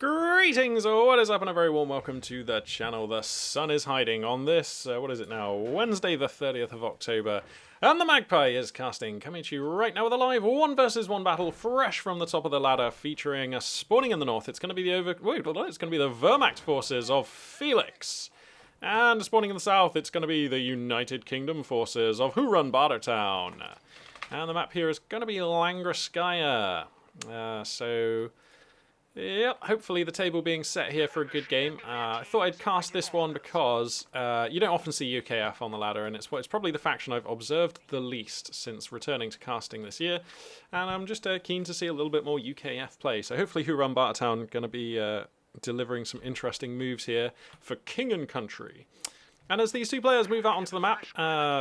Greetings, what is up, and a very warm welcome to the channel. The sun is hiding on this, what is it now, Wednesday the 30th of October, and the Magpie is casting, coming to you right now with a live 1 versus 1 battle, fresh from the top of the ladder, featuring a spawning in the north. It's going to be the it's going to be the Wehrmacht forces of Felix, and spawning in the south, it's going to be the United Kingdom forces of WhoRunBarterTown, and the map here is going to be Langraskaya. Yep, hopefully the table being set here for a good game. I thought I'd cast this one because you don't often see UKF on the ladder, and it's probably the faction I've observed the least since returning to casting this year, and I'm just keen to see a little bit more UKF play. So hopefully WhoRunBarterTown going to be delivering some interesting moves here for King and Country. And as these two players move out onto the map,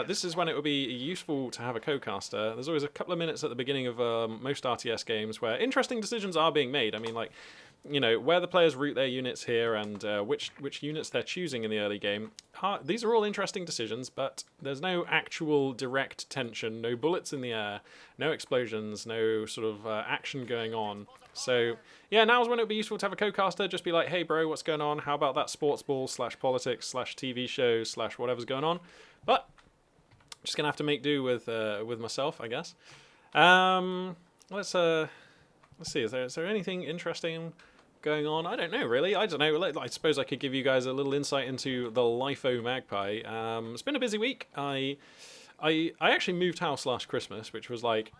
this is when it would be useful to have a co-caster. There's always a couple of minutes at the beginning of most RTS games where interesting decisions are being made. I mean, like, you know, where the players route their units here and which units they're choosing in the early game. These are all interesting decisions, but there's no actual direct tension, no bullets in the air, no explosions, no sort of action going on. So, yeah, now's when it would be useful to have a co-caster, just be like, hey bro, what's going on? How about that sports ball / politics / TV show / whatever's going on? But, just going to have to make do with myself, I guess. Let's see, is there anything interesting going on? I don't know, really. I don't know. I suppose I could give you guys a little insight into the LIFO Magpie. It's been a busy week. I actually moved house last Christmas, which was like,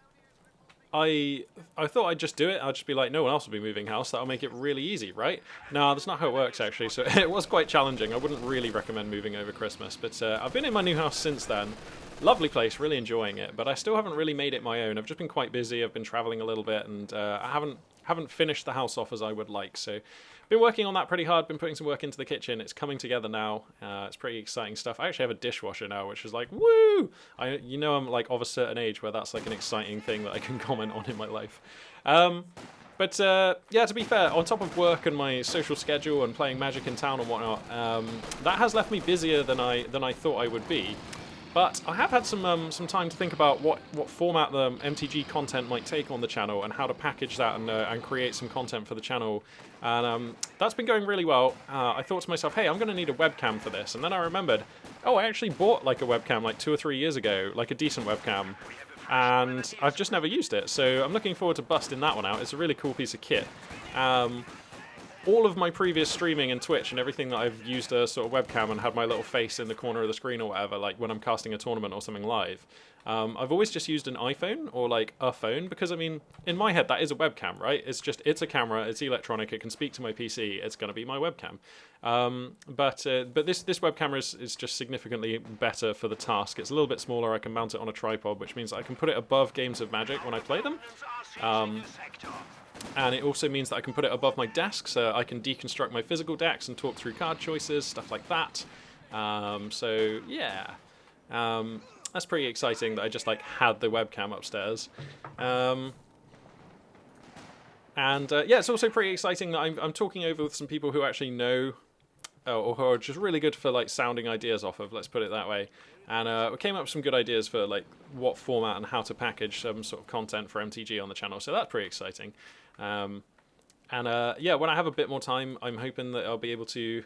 I thought I'd just do it. I'd just be like, no one else will be moving house. That'll make it really easy, right? No, that's not how it works, actually. So it was quite challenging. I wouldn't really recommend moving over Christmas. But I've been in my new house since then. Lovely place, really enjoying it. But I still haven't really made it my own. I've just been quite busy. I've been traveling a little bit. And I haven't finished the house off as I would like. So been working on that pretty hard. Been putting some work into the kitchen. It's coming together now. It's pretty exciting stuff. I actually have a dishwasher now, which is like, woo! You know, I'm like of a certain age where that's like an exciting thing that I can comment on in my life. Yeah, to be fair, on top of work and my social schedule and playing Magic in town and whatnot, that has left me busier than I thought I would be. But I have had some time to think about what format the MTG content might take on the channel and how to package that and create some content for the channel. And that's been going really well. I thought to myself, hey, I'm going to need a webcam for this. And then I remembered, oh, I actually bought like a webcam like 2 or 3 years ago, like a decent webcam. And I've just never used it. So I'm looking forward to busting that one out. It's a really cool piece of kit. All of my previous streaming and Twitch and everything that I've used a sort of webcam and had my little face in the corner of the screen or whatever, like when I'm casting a tournament or something live, I've always just used an iPhone or like a phone because, I mean, in my head that is a webcam, right? It's a camera, it's electronic, it can speak to my PC, it's going to be my webcam. But this webcam is just significantly better for the task. It's a little bit smaller, I can mount it on a tripod, which means I can put it above games of Magic when I play them. And it also means that I can put it above my desk, so I can deconstruct my physical decks and talk through card choices, stuff like that. So yeah, that's pretty exciting that I just like had the webcam upstairs. Yeah, it's also pretty exciting that I'm talking over with some people who actually know, or who are just really good for like sounding ideas off of, let's put it that way. And we came up with some good ideas for like what format and how to package some sort of content for MTG on the channel, so that's pretty exciting. Yeah, when I have a bit more time, I'm hoping that I'll be able to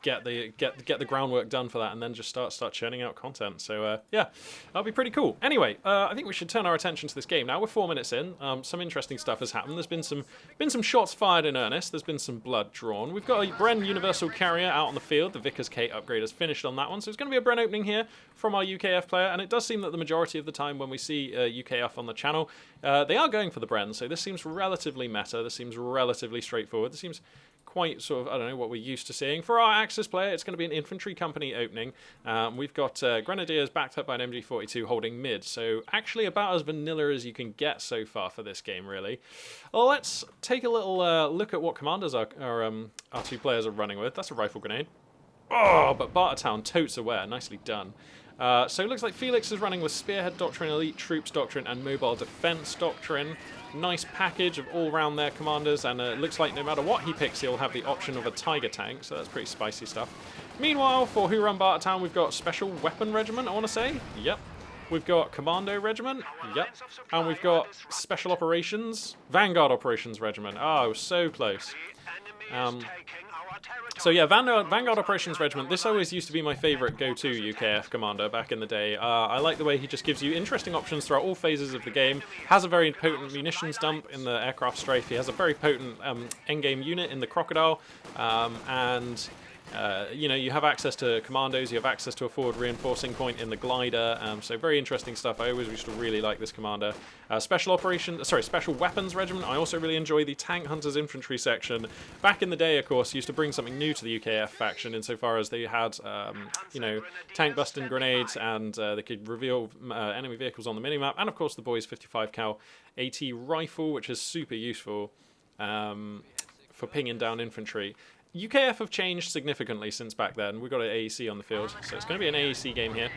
get the groundwork done for that, and then just start churning out content. So yeah, that'll be pretty cool. Anyway, I think we should turn our attention to this game now. We're 4 minutes in. Some interesting stuff has happened. There's been some shots fired in earnest. There's been some blood drawn. We've got a Bren Universal Carrier out on the field. The Vickers Kate upgrade has finished on that one, so it's going to be a Bren opening here from our UKF player. And it does seem that the majority of the time when we see UKF on the channel, they are going for the Bren. So this seems relatively meta. This seems relatively straightforward. This seems quite sort of, I don't know, what we're used to seeing. For our Axis player, it's going to be an infantry company opening. We've got Grenadiers backed up by an MG42 holding mid, so actually about as vanilla as you can get so far for this game, really. Well, let's take a little look at what commanders our two players are running with. That's a rifle grenade. Oh, but Bartertown totes aware. Nicely done. So it looks like Felix is running with Spearhead Doctrine, Elite Troops Doctrine, and Mobile Defense Doctrine. Nice package of all-round their commanders, and it looks like no matter what he picks, he'll have the option of a Tiger Tank, so that's pretty spicy stuff. Meanwhile, for WhoRunBarterTown, we've got Special Weapon Regiment, I want to say. Yep. We've got Commando Regiment, yep, and we've got Special Operations, Vanguard Operations Regiment. Oh, so close. So yeah, Vanguard Operations Regiment, this always used to be my favourite go-to UKF commander back in the day. I like the way he just gives you interesting options throughout all phases of the game, has a very potent munitions dump in the aircraft strafe, he has a very potent endgame unit in the Crocodile, and you know, you have access to commandos, you have access to a forward reinforcing point in the glider, so very interesting stuff. I always used to really like this commander. Special Weapons Regiment, I also really enjoy the Tank Hunters Infantry section. Back in the day, of course, used to bring something new to the UKF faction insofar as they had, you know, tank busting grenades, and they could reveal enemy vehicles on the minimap, and of course the boys 55 cal AT rifle, which is super useful for pinging down infantry. UKF have changed significantly since back then. We've got an AEC on the field, so it's going to be an AEC game here.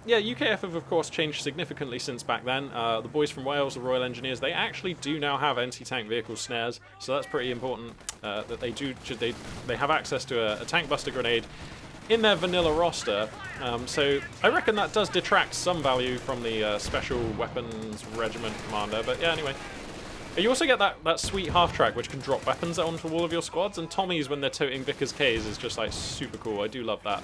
Yeah, UKF have, of course, changed significantly since back then. The boys from Wales, the Royal Engineers, they actually do now have anti-tank vehicle snares, so that's pretty important that they have access to a tank buster grenade in their vanilla roster. So I reckon that does detract some value from the Special Weapons Regiment commander, but yeah, anyway. You also get that sweet half-track which can drop weapons onto all of your squads, and Tommies when they're toting Vickers Ks is just like super cool. I do love that.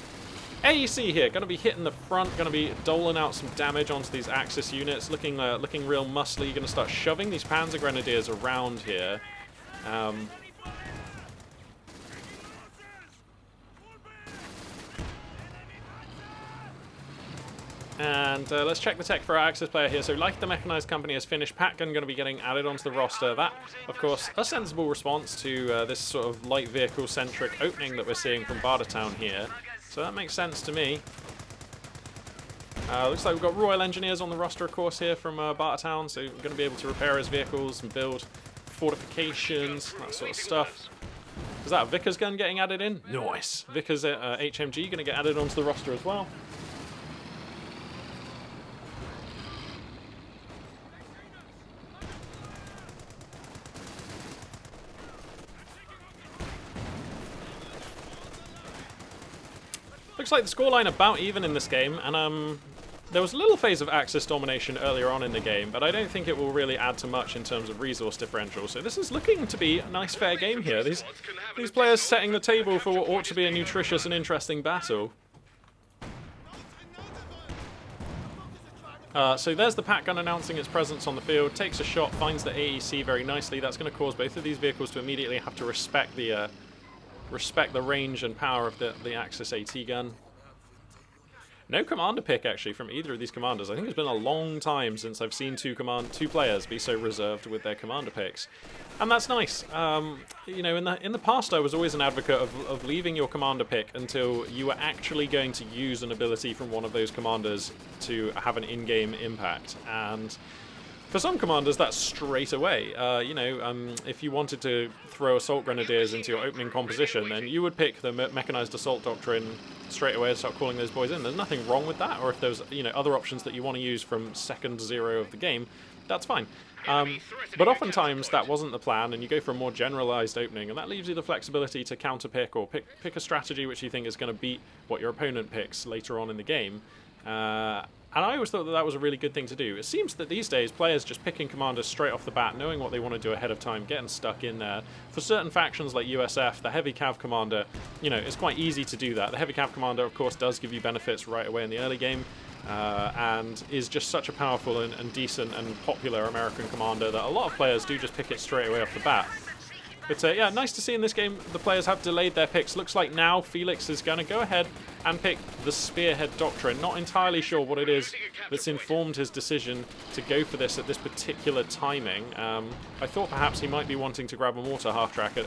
AEC here, going to be hitting the front, going to be doling out some damage onto these Axis units, looking real muscly. Going to start shoving these Panzer Grenadiers around here. And let's check the tech for our Axis player here. So like the Mechanized Company has finished, Patgun going to be getting added onto the roster. That, of course, a sensible response to this sort of light vehicle-centric opening that we're seeing from Bartertown here. So that makes sense to me. Looks like we've got Royal Engineers on the roster, of course, here from Bartertown. So we're going to be able to repair his vehicles and build fortifications, that sort of stuff. Is that a Vickers gun getting added in? Nice. Vickers HMG going to get added onto the roster as well. Looks like the scoreline about even in this game, and there was a little phase of Axis domination earlier on in the game, but I don't think it will really add to much in terms of resource differential. So this is looking to be a nice fair game here. These players setting the table for what ought to be a nutritious and interesting battle. So there's the Pat gun announcing its presence on the field, takes a shot, finds the AEC very nicely. That's going to cause both of these vehicles to immediately have to respect the range and power of the Axis AT gun. No commander pick, actually, from either of these commanders. I think it's been a long time since I've seen two players be so reserved with their commander picks. And that's nice. You know, in the past, I was always an advocate of leaving your commander pick until you were actually going to use an ability from one of those commanders to have an in-game impact. And for some commanders, that's straight away. You know, if you wanted to throw Assault Grenadiers into your opening composition, then you would pick the Mechanized Assault Doctrine straight away and start calling those boys in. There's nothing wrong with that, or if there's, you know, other options that you want to use from second 0 of the game, that's fine. But oftentimes that wasn't the plan, and you go for a more generalized opening, and that leaves you the flexibility to counter-pick or pick a strategy which you think is going to beat what your opponent picks later on in the game. And I always thought that was a really good thing to do. It seems that these days, players just picking commanders straight off the bat, knowing what they want to do ahead of time, getting stuck in there. For certain factions like USF, the Heavy Cav Commander, you know, it's quite easy to do that. The Heavy Cav Commander, of course, does give you benefits right away in the early game, and is just such a powerful and decent and popular American commander that a lot of players do just pick it straight away off the bat. But yeah, nice to see in this game the players have delayed their picks. Looks like now Felix is going to go ahead and pick the Spearhead Doctrine. Not entirely sure what it is that's informed his decision to go for this at this particular timing. I thought perhaps he might be wanting to grab a mortar half-track at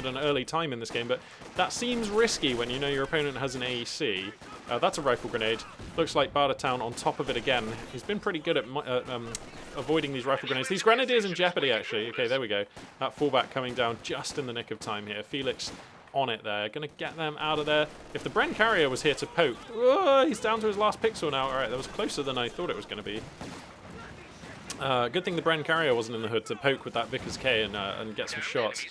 an early time in this game, but that seems risky when you know your opponent has an AEC. That's a rifle grenade. Looks like Bartertown on top of it again. He's been pretty good at avoiding these rifle grenades. These grenadiers in jeopardy, actually. Okay, there we go. That fallback coming down just in the nick of time here. Felix on it there. Going to get them out of there. If the Bren Carrier was here to poke... Oh, he's down to his last pixel now. All right, that was closer than I thought it was going to be. Good thing the Bren Carrier wasn't in the hood to poke with that Vickers K and get some shots.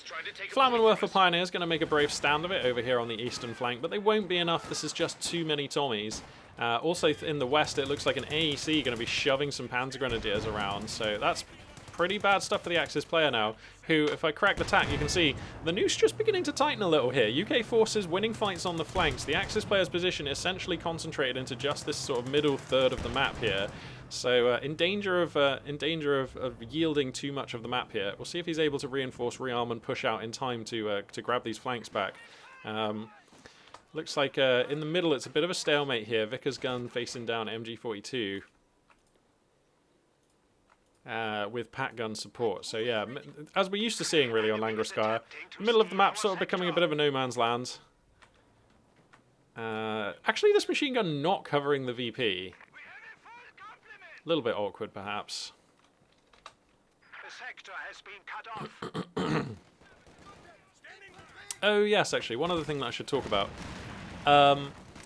Flammenwerfer Pioneer is going to make a brave stand of it over here on the eastern flank, but they won't be enough. This is just too many Tommies. Also in the west, it looks like an AEC going to be shoving some Panzer Grenadiers around, so that's pretty bad stuff for the Axis player now, who, if I crack the tack, you can see the noose just beginning to tighten a little here. UK forces winning fights on the flanks. The Axis player's position is essentially concentrated into just this sort of middle third of the map here. So in danger of yielding too much of the map here. We'll see if he's able to reinforce, rearm, and push out in time to grab these flanks back. Looks like in the middle it's a bit of a stalemate here. Vickers gun facing down MG42 with Pat gun support. So yeah, as we're used to seeing really on Langreskaya, the middle of the map sort of becoming a bit of a no man's land. Actually, this machine gun not covering the VP. A little bit awkward, perhaps. The sector has been cut off. Oh, yes, actually, one other thing that I should talk about.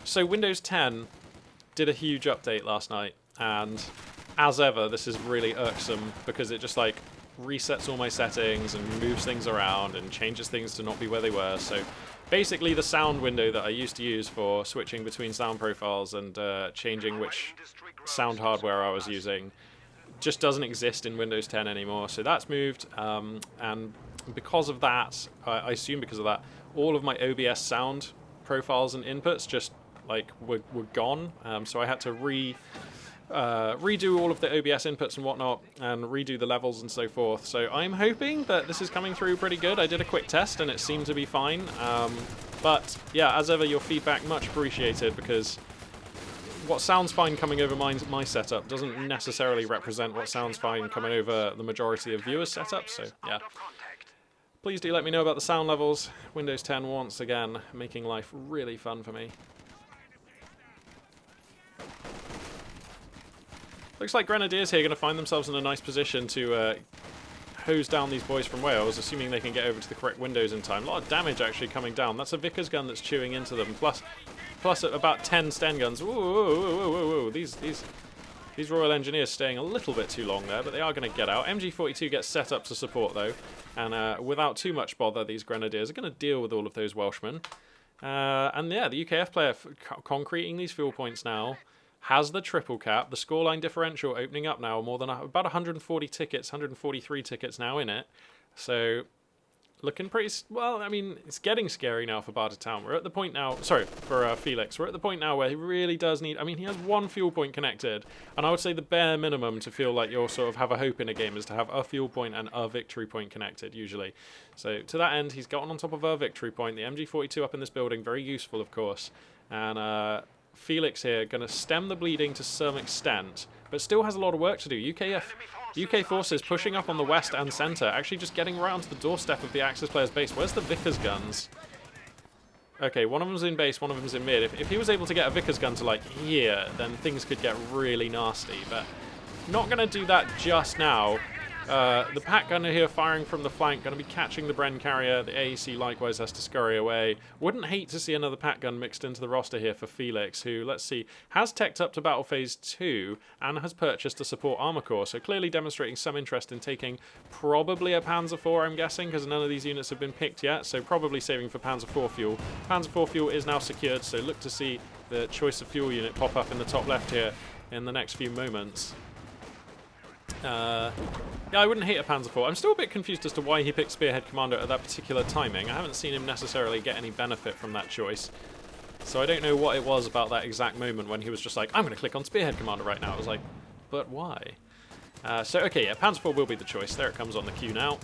So Windows 10 did a huge update last night, and as ever, this is really irksome because it just, like, resets all my settings and moves things around and changes things to not be where they were. So basically, the sound window that I used to use for switching between sound profiles and changing which sound hardware I was using just doesn't exist in Windows 10 anymore. So that's moved, and because of that, I assume because of that, all of my OBS sound profiles and inputs just like were gone. So I had to redo all of the OBS inputs and whatnot, and redo the levels and so forth. So I'm hoping that this is coming through pretty good. I did a quick test and it seemed to be fine. But yeah, as ever, your feedback much appreciated, because what sounds fine coming over my setup doesn't necessarily represent what sounds fine coming over the majority of viewers' setups. So yeah, please do let me know about the sound levels. Windows 10 once again making life really fun for me. Looks like Grenadiers here are going to find themselves in a nice position to hose down these boys from Wales, assuming they can get over to the correct windows in time. A lot of damage actually coming down. That's a Vickers gun that's chewing into them, plus about 10 Sten guns. Whoa, whoa, whoa, whoa, whoa. These Royal Engineers staying a little bit too long there, but they are going to get out. MG42 gets set up to support though, and without too much bother, these Grenadiers are going to deal with all of those Welshmen. And yeah, the UKF player concreting these fuel points now. Has the triple cap, the scoreline differential opening up now, more than about 140 tickets, 143 tickets now in it. So, looking pretty, well, I mean, it's getting scary now for Bartertown. We're at the point now, sorry, for Felix, we're at the point now where he really does need, I mean, he has one fuel point connected, and I would say the bare minimum to feel like you'll sort of have a hope in a game is to have a fuel point and a victory point connected, usually. So, to that end, he's gotten on top of a victory point, the MG42 up in this building, very useful, of course, and, Felix here going to stem the bleeding to some extent, but still has a lot of work to do. UK forces pushing up on the west and centre, actually just getting around to the doorstep of the Axis player's base. Where's the Vickers guns? Okay, one of them's in base, one of them's in mid. If he was able to get a Vickers gun to like here, then things could get really nasty, but not going to do that just now. The Pat gunner here firing from the flank, going to be catching the Bren carrier. The AEC likewise has to scurry away. Wouldn't hate to see another Pat gun mixed into the roster here for Felix, who, let's see, has teched up to Battle Phase 2 and has purchased a support armor core, so clearly demonstrating some interest in taking probably a Panzer IV, I'm guessing, because none of these units have been picked yet, so probably saving for Panzer IV fuel. Panzer IV fuel is now secured, so look to see the choice of fuel unit pop up in the top left here in the next few moments. Yeah, I wouldn't hate a Panzer IV. I'm still a bit confused as to why he picked Spearhead Commander at that particular timing. I haven't seen him necessarily get any benefit from that choice. So I don't know what it was about that exact moment when he was just like, I'm going to click on Spearhead Commander right now. I was like, but why? So, okay, yeah, Panzer IV will be the choice. There it comes on the queue now.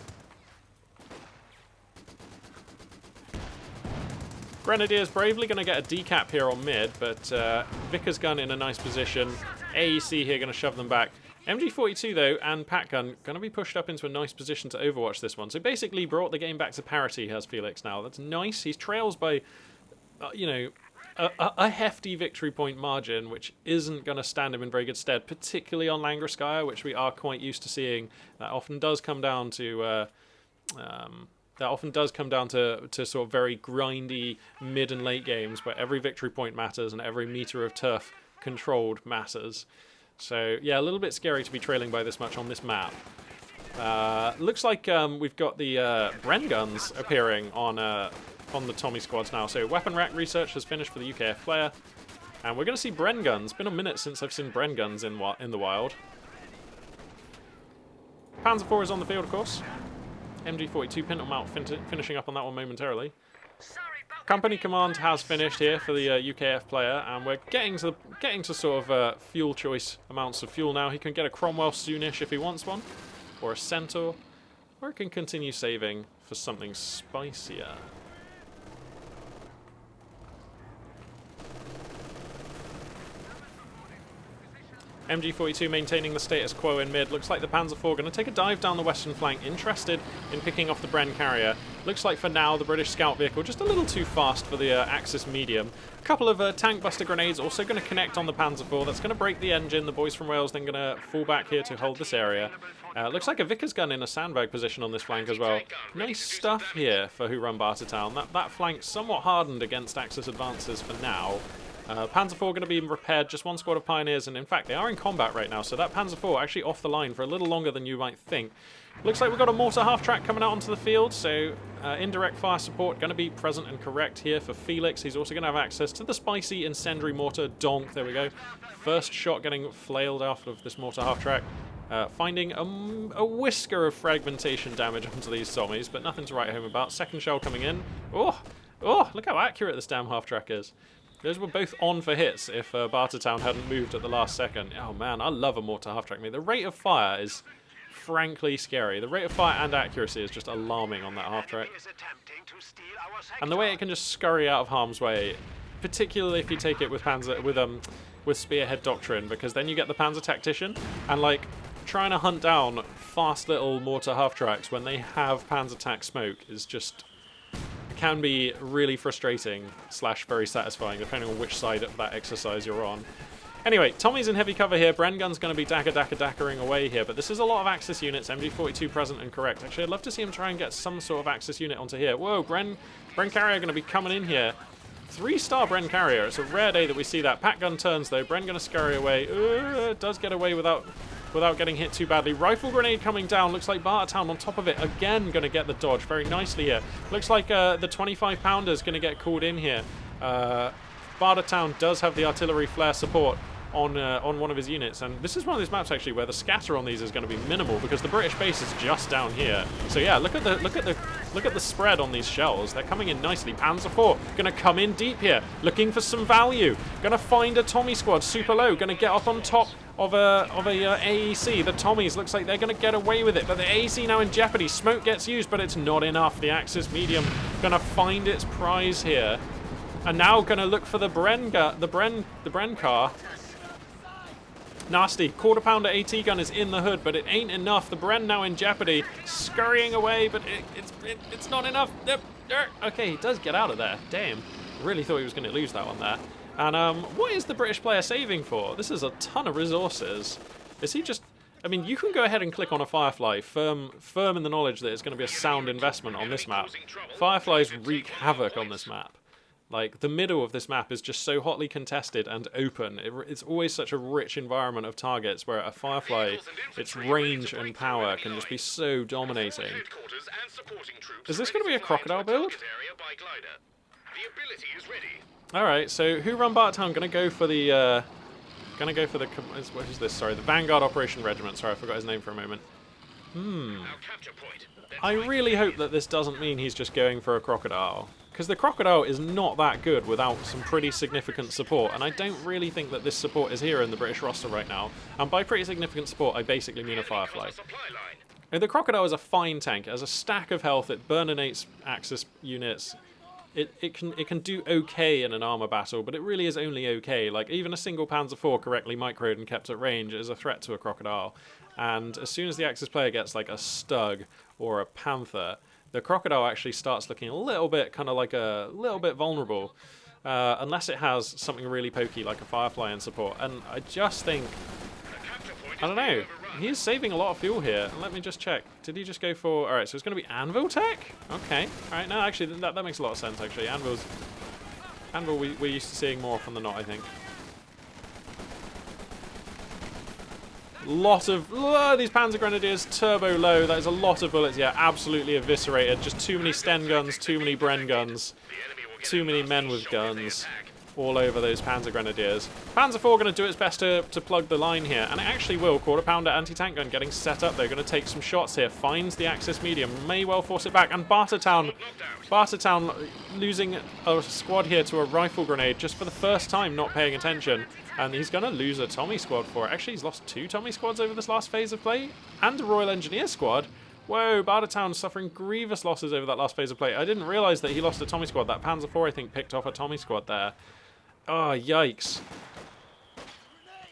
Grenadiers bravely going to get a decap here on mid, but Vickers gun in a nice position. AEC here going to shove them back. MG42 though, and Pat gun going to be pushed up into a nice position to overwatch this one. So basically brought the game back to parity, has Felix now. That's nice. He trails by, you know, a hefty victory point margin, which isn't going to stand him in very good stead, particularly on Langreskaya, which we are quite used to seeing. That often does come down to sort of very grindy mid and late games where every victory point matters and every meter of turf controlled matters. So, yeah, a little bit scary to be trailing by this much on this map. Looks like we've got the Bren guns appearing on the Tommy squads now. So weapon rack research has finished for the UKF player. And we're going to see Bren guns. Been a minute since I've seen Bren guns in the wild. Panzer IV is on the field, of course. MG42 Pintle Mount finishing up on that one momentarily. Company command has finished here for the UKF player, and we're getting to sort of fuel choice amounts of fuel now. He can get a Cromwell soonish if he wants one, or a Centaur, or he can continue saving for something spicier. MG42 maintaining the status quo in mid. Looks like the Panzer IV going to take a dive down the western flank, interested in picking off the Bren carrier. Looks like for now the British scout vehicle just a little too fast for the Axis medium. A couple of tank buster grenades also going to connect on the Panzer IV. That's going to break the engine. The boys from Wales then going to fall back here to hold this area. Looks like a Vickers gun in a sandbag position on this flank as well. Nice stuff here for WhoRunBarterTown. That flank somewhat hardened against Axis advances for now. Panzer IV going to be repaired, just one squad of Pioneers, and in fact they are in combat right now, so that Panzer IV actually off the line for a little longer than you might think. Looks like we've got a mortar half-track coming out onto the field, so indirect fire support going to be present and correct here for Felix. He's also going to have access to the spicy incendiary mortar, donk, there we go. First shot getting flailed off of this mortar half-track. Finding a whisker of fragmentation damage onto these Tommies, but nothing to write home about. Second shell coming in. Oh, look how accurate this damn half-track is. Those were both on for hits if Bartertown hadn't moved at the last second. Oh man, I love a mortar half-track. The rate of fire is frankly scary. The rate of fire and accuracy is just alarming on that half-track. And the way it can just scurry out of harm's way, particularly if you take it with Spearhead Doctrine, because then you get the Panzer Tactician, and like trying to hunt down fast little mortar half-tracks when they have Panzer Tac smoke is just... can be really frustrating / very satisfying, depending on which side of that exercise you're on. Anyway, Tommy's in heavy cover here. Bren gun's going to be dackering away here, but this is a lot of Axis units. MG42 present and correct. Actually, I'd love to see him try and get some sort of Axis unit onto here. Whoa, Bren carrier going to be coming in here. 3-star Bren carrier. It's a rare day that we see that. Pack gun turns, though. Bren going to scurry away. Does get away without getting hit too badly. Rifle grenade coming down. Looks like Bartertown on top of it. Again, going to get the dodge very nicely here. Looks like the 25-pounder is going to get called in here. Bartertown does have the artillery flare support on one of his units, and this is one of these maps actually where the scatter on these is going to be minimal because the British base is just down here. So yeah, look at the spread on these shells. They're coming in nicely. Panzer IV going to come in deep here, looking for some value. Going to find a Tommy squad super low. Going to get up on top of a AEC. The Tommies looks like they're going to get away with it, but the AEC now in jeopardy. Smoke gets used, but it's not enough. The Axis medium going to find its prize here, and now going to look for the Bren car. Nasty. Quarter-pounder AT gun is in the hood, but it ain't enough. The Bren now in jeopardy, scurrying away, but it's not enough. Okay, he does get out of there. Damn. Really thought he was going to lose that one there. And what is the British player saving for? This is a ton of resources. Is he just... I mean, you can go ahead and click on a Firefly, firm in the knowledge that it's going to be a sound investment on this map. Fireflies wreak havoc on this map. Like, the middle of this map is just so hotly contested and open. It's always such a rich environment of targets where a Firefly, its range and power can just be so dominating. Is this going to be a crocodile build? Alright, so WhoRunBarterTown going to go for the... what is this? Sorry, the Vanguard Operation Regiment. Sorry, I forgot his name for a moment. I really hope that this doesn't mean he's just going for a crocodile. Because the crocodile is not that good without some pretty significant support, and I don't really think that this support is here in the British roster right now. And by pretty significant support, I basically mean a Firefly. The crocodile is a fine tank. It has a stack of health. It burninates Axis units. It can do okay in an armor battle, but it really is only okay. Like, even a single Panzer IV correctly microed and kept at range is a threat to a crocodile. And as soon as the Axis player gets like a Stug or a Panther, the crocodile actually starts looking a little bit vulnerable, unless it has something really pokey like a Firefly in support. And I just think, I don't know, he's saving a lot of fuel here. Let me just check. Did he just go for... Alright, so it's going to be Anvil Tech? Okay. Alright, no, actually, that makes a lot of sense, actually. Anvil we're used to seeing more often than not, I think. Lot of these Panzer Grenadiers, turbo low. That is a lot of bullets. Yeah, absolutely eviscerated. Just too many Sten guns, too many Bren guns, too many men with guns all over those Panzer Grenadiers. Panzer IV going to do its best to plug the line here, and it actually will. Quarter pounder anti-tank gun getting set up. They're going to take some shots here. Finds the Axis medium, may well force it back, and Bartertown losing a squad here to a rifle grenade just for the first time, not paying attention. And he's going to lose a Tommy squad for it. Actually, he's lost 2 Tommy squads over this last phase of play, and a Royal Engineer squad. Whoa, Bartertown suffering grievous losses over that last phase of play. I didn't realise that he lost a Tommy squad. That Panzer IV, I think, picked off a Tommy squad there. Oh, yikes.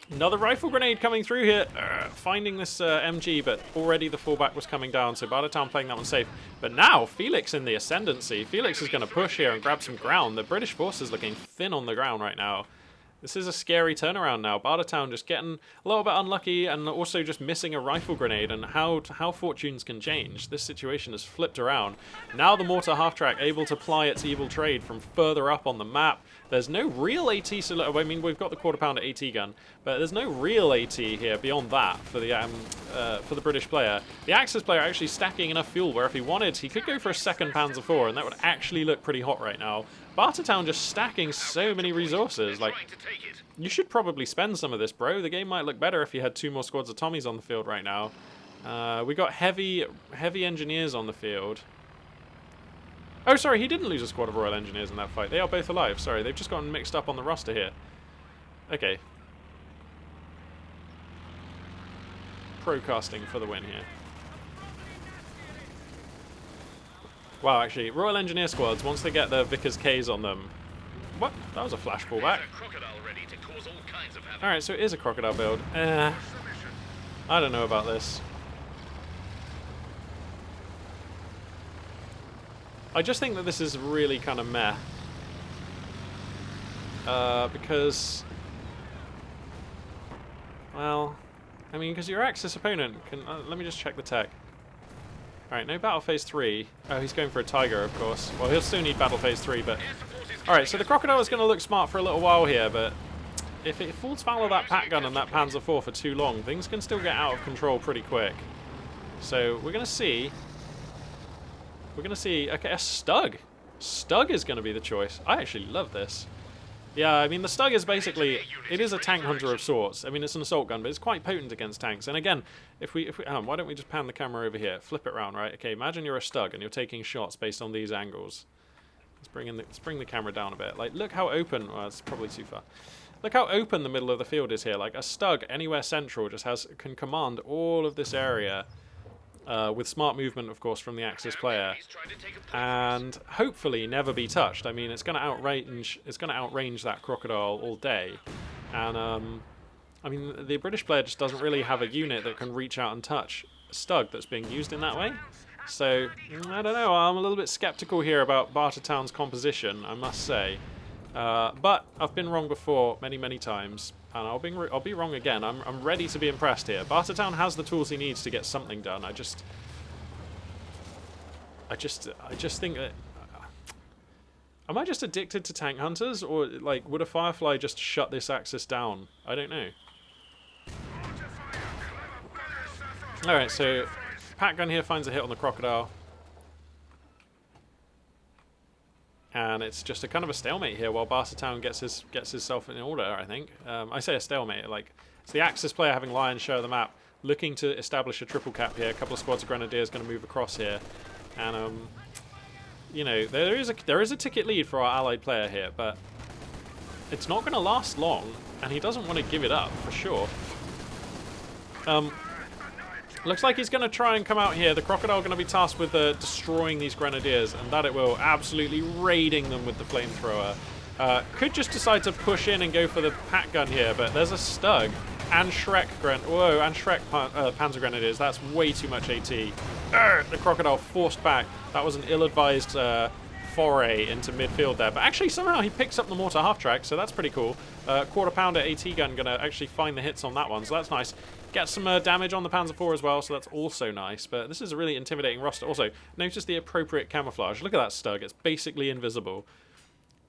Another rifle grenade coming through here. Finding this MG, but already the fallback was coming down, so Bartertown playing that one safe. But now, Felix in the ascendancy. Felix is going to push here and grab some ground. The British forces looking thin on the ground right now. This is a scary turnaround now. Bartertown just getting a little bit unlucky and also just missing a rifle grenade, and how fortunes can change. This situation has flipped around. Now the mortar half-track able to ply its evil trade from further up on the map. There's no real AT, I mean, we've got the quarter pounder AT gun, but there's no real AT here beyond that for the British player. The Axis player actually stacking enough fuel where if he wanted, he could go for a second Panzer IV, and that would actually look pretty hot right now. Bartertown just stacking so many resources. Like, you should probably spend some of this, bro. The game might look better if you had 2 more squads of Tommies on the field right now. We got heavy engineers on the field. Oh, sorry, he didn't lose a squad of Royal Engineers in that fight. They are both alive. Sorry, they've just gotten mixed up on the roster here. Okay. Procasting for the win here. Wow, actually, Royal Engineer squads, once they get their Vickers Ks on them... What? That was a flash pullback. Alright, so it is a crocodile build. I don't know about this. I just think that this is really kind of meh. Because... Well... I mean, because your Axis opponent can... let me just check the tech. Alright, no battle phase 3. Oh, he's going for a Tiger, of course. Well, he'll still need battle phase 3, but... Alright, so the Crocodile is going to look smart for a little while here, but... If it falls foul of that Pat gun and that Panzer IV for too long, things can still get out of control pretty quick. So, we're going to see... Okay, a Stug. Stug is going to be the choice. I actually love this. Yeah, I mean, the Stug is basically... It is a tank hunter of sorts. I mean, it's an assault gun, but it's quite potent against tanks. And again, if we why don't we just pan the camera over here? Flip it around, right? Okay, imagine you're a Stug and you're taking shots based on these angles. Let's bring the camera down a bit. Like, look how open... Well, it's probably too far. Look how open the middle of the field is here. Like, a Stug anywhere central just can command all of this area... with smart movement, of course, from the Axis player, and hopefully never be touched. I mean, it's going to outrange that Crocodile all day, and I mean, the British player just doesn't really have a unit that can reach out and touch a Stug that's being used in that way. So I don't know. I'm a little bit skeptical here about Bartertown's composition, I must say, but I've been wrong before many times. And I'll be wrong again. I'm ready to be impressed here. Bartertown has the tools he needs to get something done. I just think that... Am I just addicted to tank hunters? Or, like, would a Firefly just shut this Axis down? I don't know. Alright, so... Pat gun here finds a hit on the Crocodile. And it's just a kind of a stalemate here while Bartertown gets himself in order, I think. I say a stalemate, like, it's the Axis player having lion's share of the map, looking to establish a triple cap here. A couple of squads of Grenadiers going to move across here. And, you know, there is a ticket lead for our allied player here, but it's not going to last long, and he doesn't want to give it up, for sure. Looks like he's going to try and come out here. The Crocodile going to be tasked with destroying these Grenadiers, and that it will, absolutely raiding them with the flamethrower. Could just decide to push in and go for the Pat gun here, but there's a Stug and Shrek Panzer Grenadiers. That's way too much AT. The Crocodile forced back. That was an ill-advised foray into midfield there, but actually somehow he picks up the mortar half-track, so that's pretty cool. Quarter pounder AT gun going to actually find the hits on that one, so that's nice. Get some damage on the Panzer IV as well, so that's also nice. But this is a really intimidating roster. Also, notice the appropriate camouflage. Look at that Stug. It's basically invisible.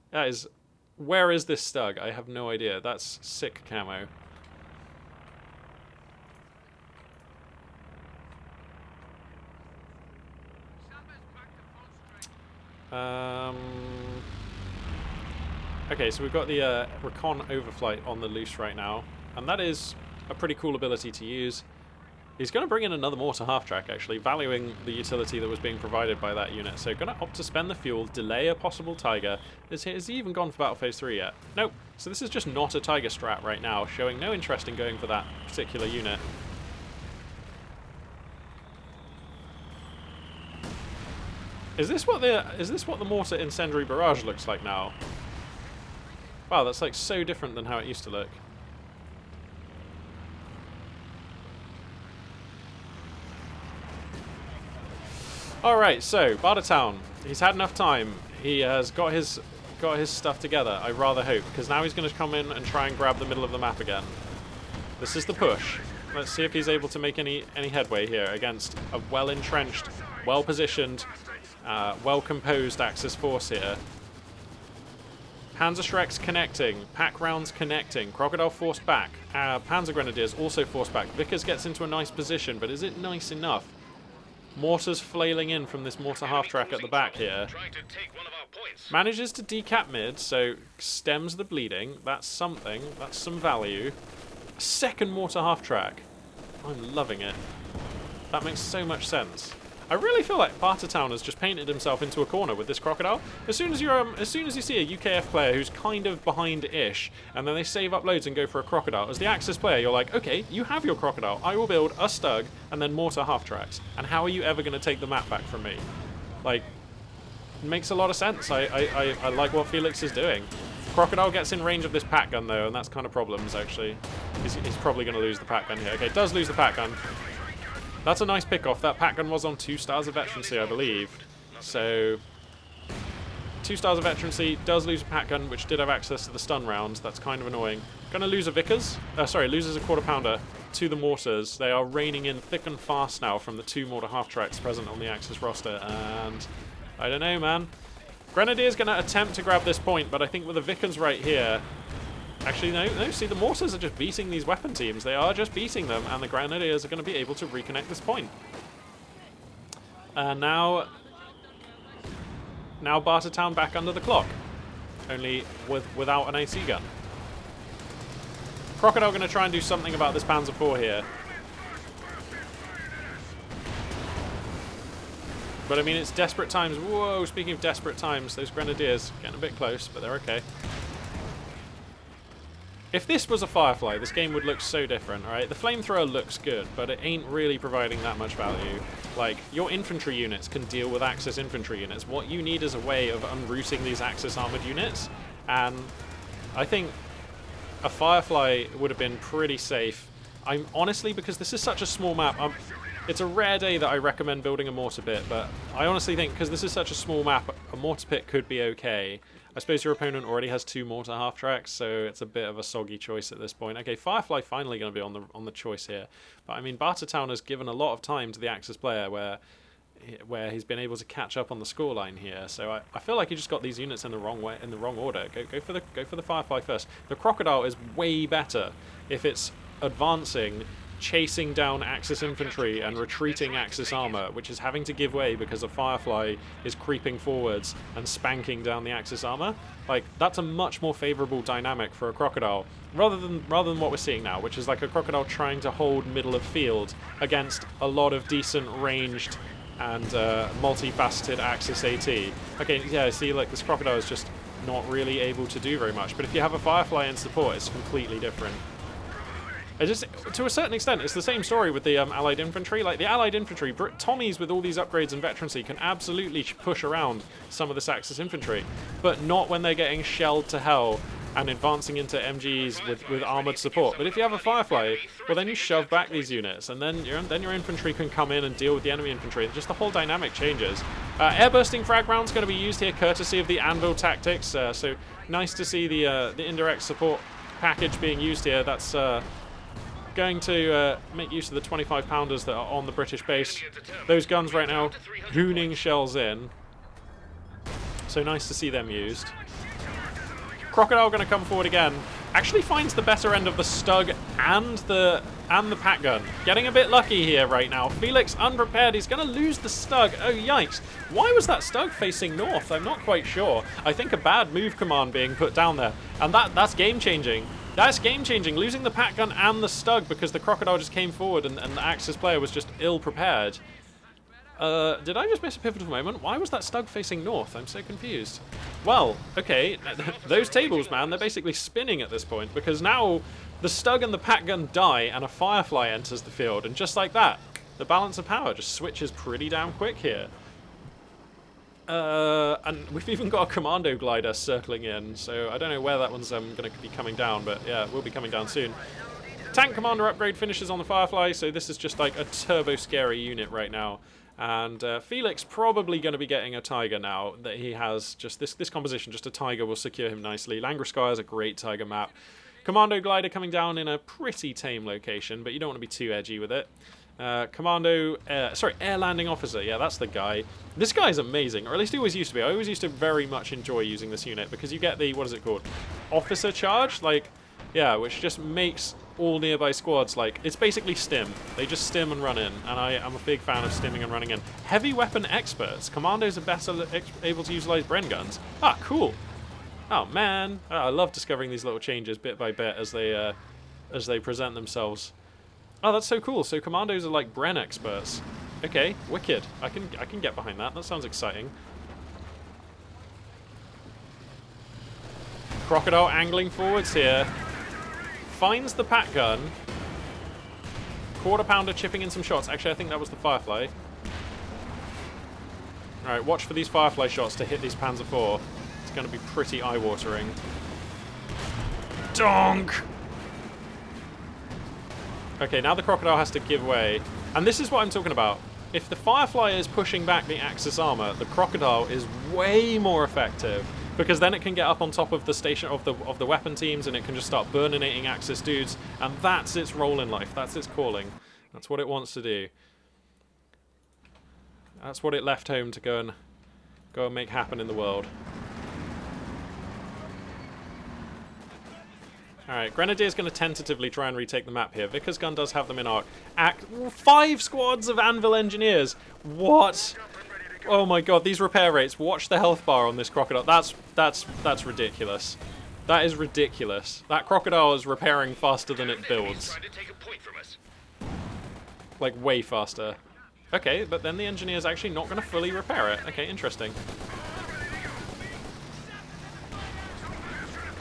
That is... Where is this Stug? I have no idea. That's sick camo. Okay, so we've got the Recon Overflight on the loose right now, and that is a pretty cool ability to use. He's going to bring in another mortar half-track, actually, valuing the utility that was being provided by that unit. So going to opt to spend the fuel, delay a possible Tiger. Has he even gone for Battle Phase 3 yet? Nope. So this is just not a Tiger strat right now, showing no interest in going for that particular unit. Is this what the mortar incendiary barrage looks like now? Wow, that's like so different than how it used to look. Alright, so, Bartertown. He's had enough time. He has got his stuff together, I rather hope, because now he's going to come in and try and grab the middle of the map again. This is the push. Let's see if he's able to make any headway here against a well-entrenched, well-positioned, well-composed Axis force here. Panzerschrecks connecting, pack rounds connecting, Crocodile forced back, Panzer Grenadiers also forced back. Vickers gets into a nice position, but is it nice enough? Mortars flailing in from this mortar half-track at the back here. Manages to decap mid, so stems the bleeding. That's something, that's some value. A second mortar half-track. I'm loving it. That makes so much sense. I really feel like Bartertown has just painted himself into a corner with this Crocodile. As soon as you see a UKF player who's kind of behind-ish, and then they save up loads and go for a Crocodile, as the Axis player, you're like, okay, you have your Crocodile. I will build a Stug and then mortar half-tracks. And how are you ever going to take the map back from me? Like, it makes a lot of sense. I like what Felix is doing. Crocodile gets in range of this pack gun, though, and that's kind of problems, actually. He's probably going to lose the pack gun here. Okay, does lose the pack gun. That's a nice pick-off. That pack gun was on 2 stars of veterancy, I believe. So, 2 stars of veterancy, does lose a pack gun, which did have access to the stun rounds. That's kind of annoying. Gonna lose a Vickers. Loses a quarter pounder to the mortars. They are raining in thick and fast now from the 2 mortar half-tracks present on the Axis roster. And I don't know, man. Grenadier's gonna attempt to grab this point, but I think with the Vickers right here... Actually, no, see, the mortars are just beating these weapon teams. They are just beating them, and the Grenadiers are going to be able to reconnect this point. Now Bartertown back under the clock, only without an AC gun. Crocodile going to try and do something about this Panzer IV here. But, I mean, it's desperate times. Whoa, speaking of desperate times, those Grenadiers getting a bit close, but they're okay. If this was a Firefly, this game would look so different, right? The flamethrower looks good, but it ain't really providing that much value. Like, your infantry units can deal with Axis infantry units. What you need is a way of unrooting these Axis armored units, and I think a Firefly would have been pretty safe. I'm honestly, because this is such a small map, it's a rare day that I recommend building a mortar pit, but I honestly think, because this is such a small map, a mortar pit could be okay. I suppose your opponent already has 2 mortar half-tracks, so it's a bit of a soggy choice at this point. Okay, Firefly finally going to be on the choice here. But, I mean, Bartertown has given a lot of time to the Axis player where he's been able to catch up on the scoreline here. So I feel like he just got these units in the wrong way, in the wrong order. Go for the Firefly first. The Crocodile is way better if it's advancing, chasing down Axis infantry and retreating Axis armor, which is having to give way because a Firefly is creeping forwards and spanking down the Axis armor. Like, that's a much more favorable dynamic for a Crocodile, rather than what we're seeing now, which is like a Crocodile trying to hold middle of field against a lot of decent ranged and multifaceted Axis AT. Okay, yeah, see, like, this Crocodile is just not really able to do very much, but if you have a Firefly in support, it's completely different. To a certain extent, it's the same story with the Allied infantry. Like, the Allied infantry, Tommies with all these upgrades and veterancy can absolutely push around some of this Axis infantry, but not when they're getting shelled to hell and advancing into MGs with armored support. But if you have a Firefly, well, then you shove back these units, and then your infantry can come in and deal with the enemy infantry. Just the whole dynamic changes. Airbursting frag rounds going to be used here, courtesy of the Anvil tactics. So nice to see the indirect support package being used here. That's going to make use of the 25-pounders that are on the British base. Those guns right now hooning shells in. So nice to see them used. Crocodile going to come forward again. Actually finds the better end of the Stug and the Pack Gun. Getting a bit lucky here right now. Felix unprepared. He's going to lose the Stug. Oh, yikes. Why was that Stug facing north? I'm not quite sure. I think a bad move command being put down there. And that's game-changing. That's game-changing. Losing the Pack Gun and the Stug because the Crocodile just came forward and the Axis player was just ill-prepared. Did I just miss a pivotal moment? Why was that Stug facing north? I'm so confused. Well, okay, those tables, man, they're basically spinning at this point because now the Stug and the Pack Gun die and a Firefly enters the field, and just like that, the balance of power just switches pretty damn quick here. And we've even got a Commando Glider circling in, so I don't know where that one's going to be coming down, but yeah, it will be coming down soon. Tank Commander upgrade finishes on the Firefly, so this is just like a turbo-scary unit right now. And Felix probably going to be getting a Tiger now that he has just this composition. Just a Tiger will secure him nicely. Langreskaya is a great Tiger map. Commando Glider coming down in a pretty tame location, but you don't want to be too edgy with it. Air Landing Officer. Yeah, that's the guy. This guy is amazing, or at least he always used to be. I always used to very much enjoy using this unit because you get the, what is it called? Officer Charge? Like, yeah, which just makes all nearby squads, like, it's basically stim. They just stim and run in, and I'm a big fan of stimming and running in. Heavy weapon experts. Commandos are better able to utilize Bren guns. Ah, cool. Oh, man. I love discovering these little changes bit by bit as they present themselves. Oh, that's so cool. So commandos are like Bren experts. Okay, wicked. I can get behind that. That sounds exciting. Crocodile angling forwards here. Finds the Pack Gun. Quarter Pounder chipping in some shots. Actually, I think that was the Firefly. Alright, watch for these Firefly shots to hit these Panzer IV. It's going to be pretty eye-watering. Donk! Okay, now the Crocodile has to give way. And this is what I'm talking about. If the Firefly is pushing back the Axis armor, the Crocodile is way more effective. Because then it can get up on top of the station of the weapon teams and it can just start burninating Axis dudes. And that's its role in life. That's its calling. That's what it wants to do. That's what it left home to go and make happen in the world. Alright, Grenadier's going to tentatively try and retake the map here. Vickers Gun does have them in arc. 5 squads of Anvil Engineers! What? Oh my god, these repair rates. Watch the health bar on this Crocodile. That's ridiculous. That is ridiculous. That Crocodile is repairing faster than it builds. Like, way faster. Okay, but then the Engineer's actually not going to fully repair it. Okay, interesting.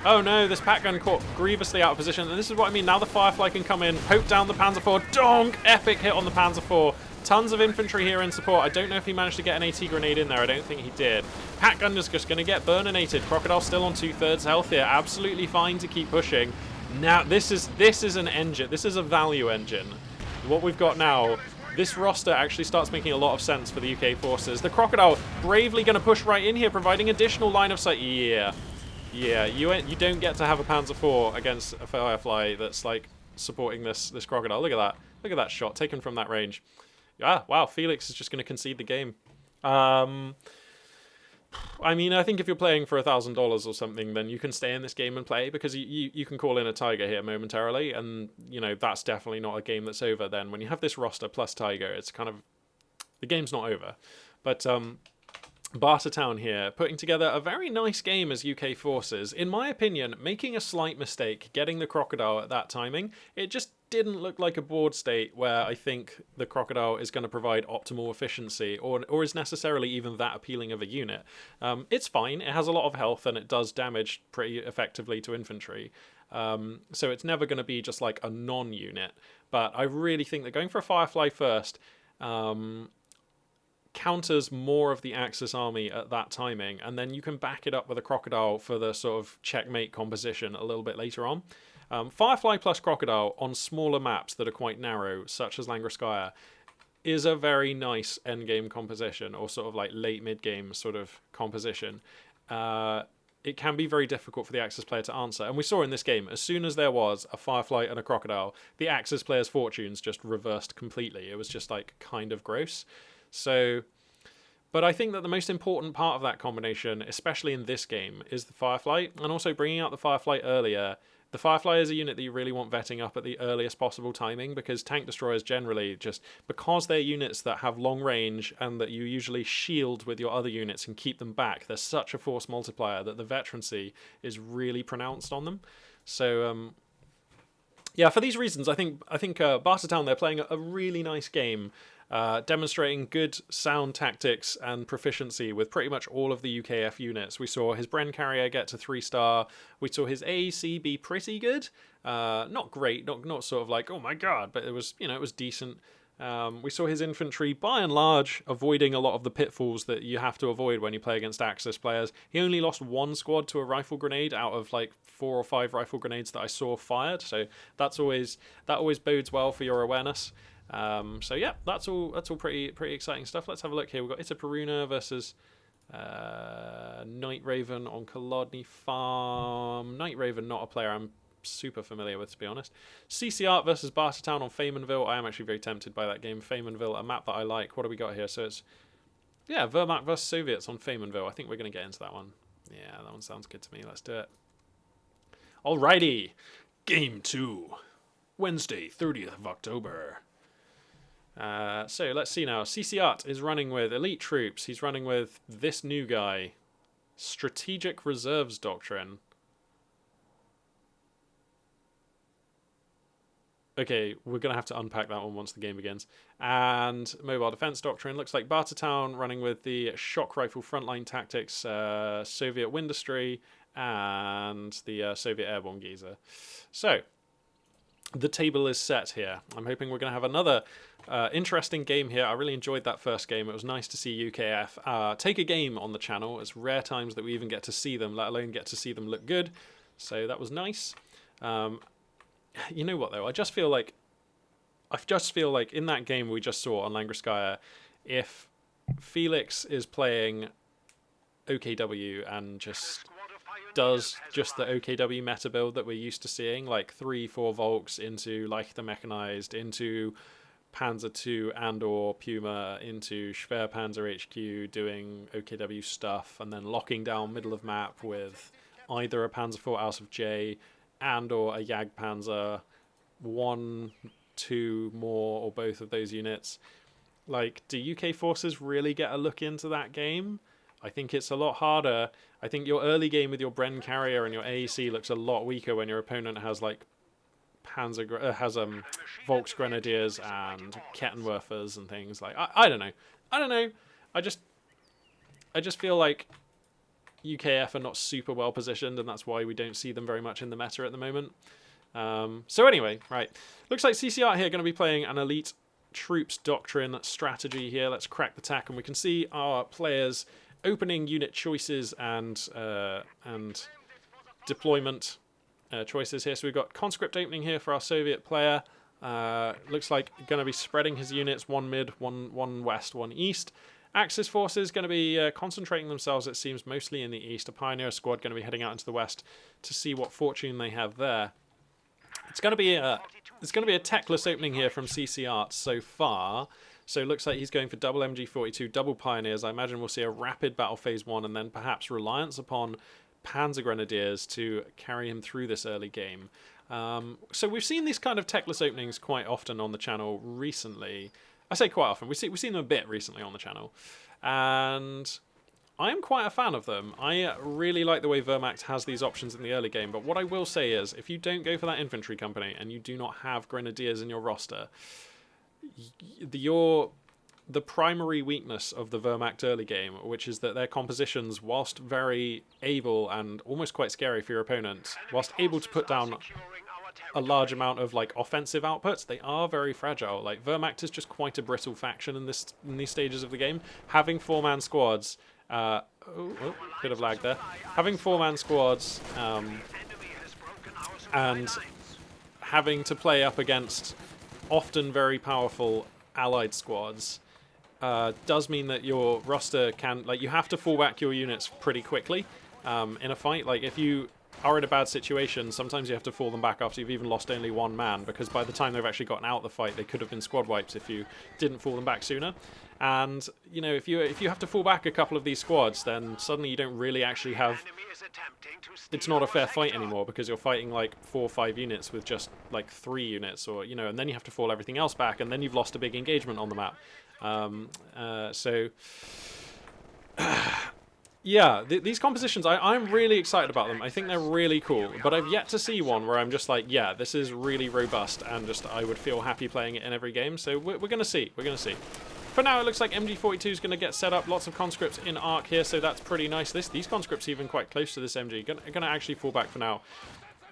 Oh no, this Pack Gun caught grievously out of position. And this is what I mean. Now the Firefly can come in, poke down the Panzer IV. Donk! Epic hit on the Panzer IV. Tons of infantry here in support. I don't know if he managed to get an AT grenade in there. I don't think he did. Pack Gun is just going to get burninated. Crocodile still on 2/3 health here. Absolutely fine to keep pushing. Now, this is an engine. This is a value engine. What we've got now, this roster actually starts making a lot of sense for the UK forces. The Crocodile bravely going to push right in here, providing additional line of sight. Yeah. Yeah, you don't get to have a Panzer IV against a Firefly that's, like, supporting this Crocodile. Look at that. Look at that shot taken from that range. Ah, wow, Felix is just going to concede the game. I mean, I think if you're playing for $1,000 or something, then you can stay in this game and play, because you can call in a Tiger here momentarily, and, you know, that's definitely not a game that's over then. When you have this roster plus Tiger, it's kind of... the game's not over. But, Bartertown here, putting together a very nice game as UK forces. In my opinion, making a slight mistake, getting the Crocodile at that timing. It just didn't look like a board state where I think the Crocodile is going to provide optimal efficiency or is necessarily even that appealing of a unit. It's fine, it has a lot of health and it does damage pretty effectively to infantry. So it's never going to be just like a non-unit. But I really think that going for a Firefly first... counters more of the Axis army at that timing, and then you can back it up with a Crocodile for the sort of checkmate composition a little bit later on. Firefly plus Crocodile on smaller maps that are quite narrow, such as Langreskaya, is a very nice endgame composition, or sort of like late mid-game sort of composition. It can be very difficult for the Axis player to answer, and we saw in this game, as soon as there was a Firefly and a Crocodile, the Axis player's fortunes just reversed completely. It was just like kind of gross. So But I think that the most important part of that combination, especially in this game, is the Firefly, and also bringing out the Firefly earlier. The Firefly is a unit that you really want vetting up at the earliest possible timing, because tank destroyers generally, just because they're units that have long range and that you usually shield with your other units and keep them back, they're such a force multiplier that the veterancy is really pronounced on them. So yeah, for these reasons, I think Bartertown, they're playing a really nice game, demonstrating good sound tactics and proficiency with pretty much all of the UKF units. We saw his Bren carrier get to 3-star. We saw his AEC be pretty good, not great, not sort of like, oh my god, but it was, you know, it was decent. We saw his infantry, by and large, avoiding a lot of the pitfalls that you have to avoid when you play against Axis players. He only lost one squad to a rifle grenade out of like 4 or 5 rifle grenades that I saw fired, so that always bodes well for your awareness. So yeah, that's all pretty exciting stuff. Let's have a look here. We've got Itaperuna versus Night Raven on Kolodny Farm. Night Raven, not a player I'm super familiar with, to be honest. CC Art versus Bartertown on Faymanville. I am actually very tempted by that game. Faymanville, a map that I like. What do we got here? So it's, yeah, Wehrmacht versus Soviets on Faymanville. I think we're going to get into that one. Yeah, that one sounds good to me. Let's do it. Alrighty. Game 2. Wednesday, 30th of October. So let's see now. CC Art is running with elite troops. He's running with this new guy. Strategic Reserves Doctrine. Okay, we're going to have to unpack that one once the game begins. And Mobile Defense Doctrine. Looks like Bartertown running with the Shock Rifle Frontline Tactics, Soviet Windustry, and the Soviet Airborne Geyser. So, the table is set here. I'm hoping we're going to have another interesting game here. I really enjoyed that first game. It was nice to see UKF take a game on the channel. It's rare times that we even get to see them, let alone get to see them look good. So that was nice. You know what, though? I just feel like in that game we just saw on Langreskaya, if Felix is playing OKW and just does just the OKW meta build that we're used to seeing, like 3-4 Volks into Leichter Mechanized, into Panzer II and or Puma, into Schwerpanzer HQ doing OKW stuff, and then locking down middle of map with either a Panzer IV House of J and or a Jagdpanzer, 1, 2 more, or both of those units. Like, do UK forces really get a look into that game? I think it's a lot harder. I think your early game with your Bren carrier and your AEC looks a lot weaker when your opponent has like Volks Grenadiers and Kettenwerfers and things like. I don't know. I just feel like UKF are not super well positioned, and that's why we don't see them very much in the meta at the moment. So anyway, right. Looks like CCR here going to be playing an elite troops doctrine strategy here. Let's crack the tack, and we can see our players opening unit choices and deployment choices here. So we've got conscript opening here for our Soviet player. Looks like going to be spreading his units, one mid, one west, one east. Axis forces going to be concentrating themselves, it seems, mostly in the east. A pioneer squad going to be heading out into the west to see what fortune they have there. It's going to be a techless opening here from CC Arts so far. So it looks like he's going for double MG42, double pioneers. I imagine we'll see a rapid battle phase 1 and then perhaps reliance upon Panzer Grenadiers to carry him through this early game. So we've seen these kind of techless openings quite often on the channel recently. I say quite often. We've seen them a bit recently on the channel. And I am quite a fan of them. I really like the way Wehrmacht has these options in the early game. But what I will say is, if you don't go for that infantry company and you do not have Grenadiers in your roster, the primary weakness of the Wehrmacht early game, which is that their compositions, whilst very able and almost quite scary for your opponent, whilst able to put down a large amount of like offensive outputs, they are very fragile. Like, Wehrmacht is just quite a brittle faction in these stages of the game. Having 4-man squads, bit of lag there. Having 4-man squads and having to play up against often very powerful allied squads does mean that your roster can, like, you have to fall back your units pretty quickly in a fight. Like, if you are in a bad situation, sometimes you have to fall them back after you've even lost only one man, because by the time they've actually gotten out of the fight, they could have been squad wipes if you didn't fall them back sooner. And, you know, if you have to fall back a couple of these squads, then suddenly you don't really actually have... It's not a fair fight anymore, because you're fighting like 4 or 5 units with just like 3 units, or, you know, and then you have to fall everything else back, and then you've lost a big engagement on the map. Yeah, these compositions, I'm really excited about them. I think they're really cool, but I've yet to see one where I'm just like, yeah, this is really robust, and just I would feel happy playing it in every game. So we're going to see. We're going to see. For now, it looks like MG42 is going to get set up. Lots of conscripts in arc here, so that's pretty nice. These conscripts are even quite close to this MG. Going to actually fall back for now.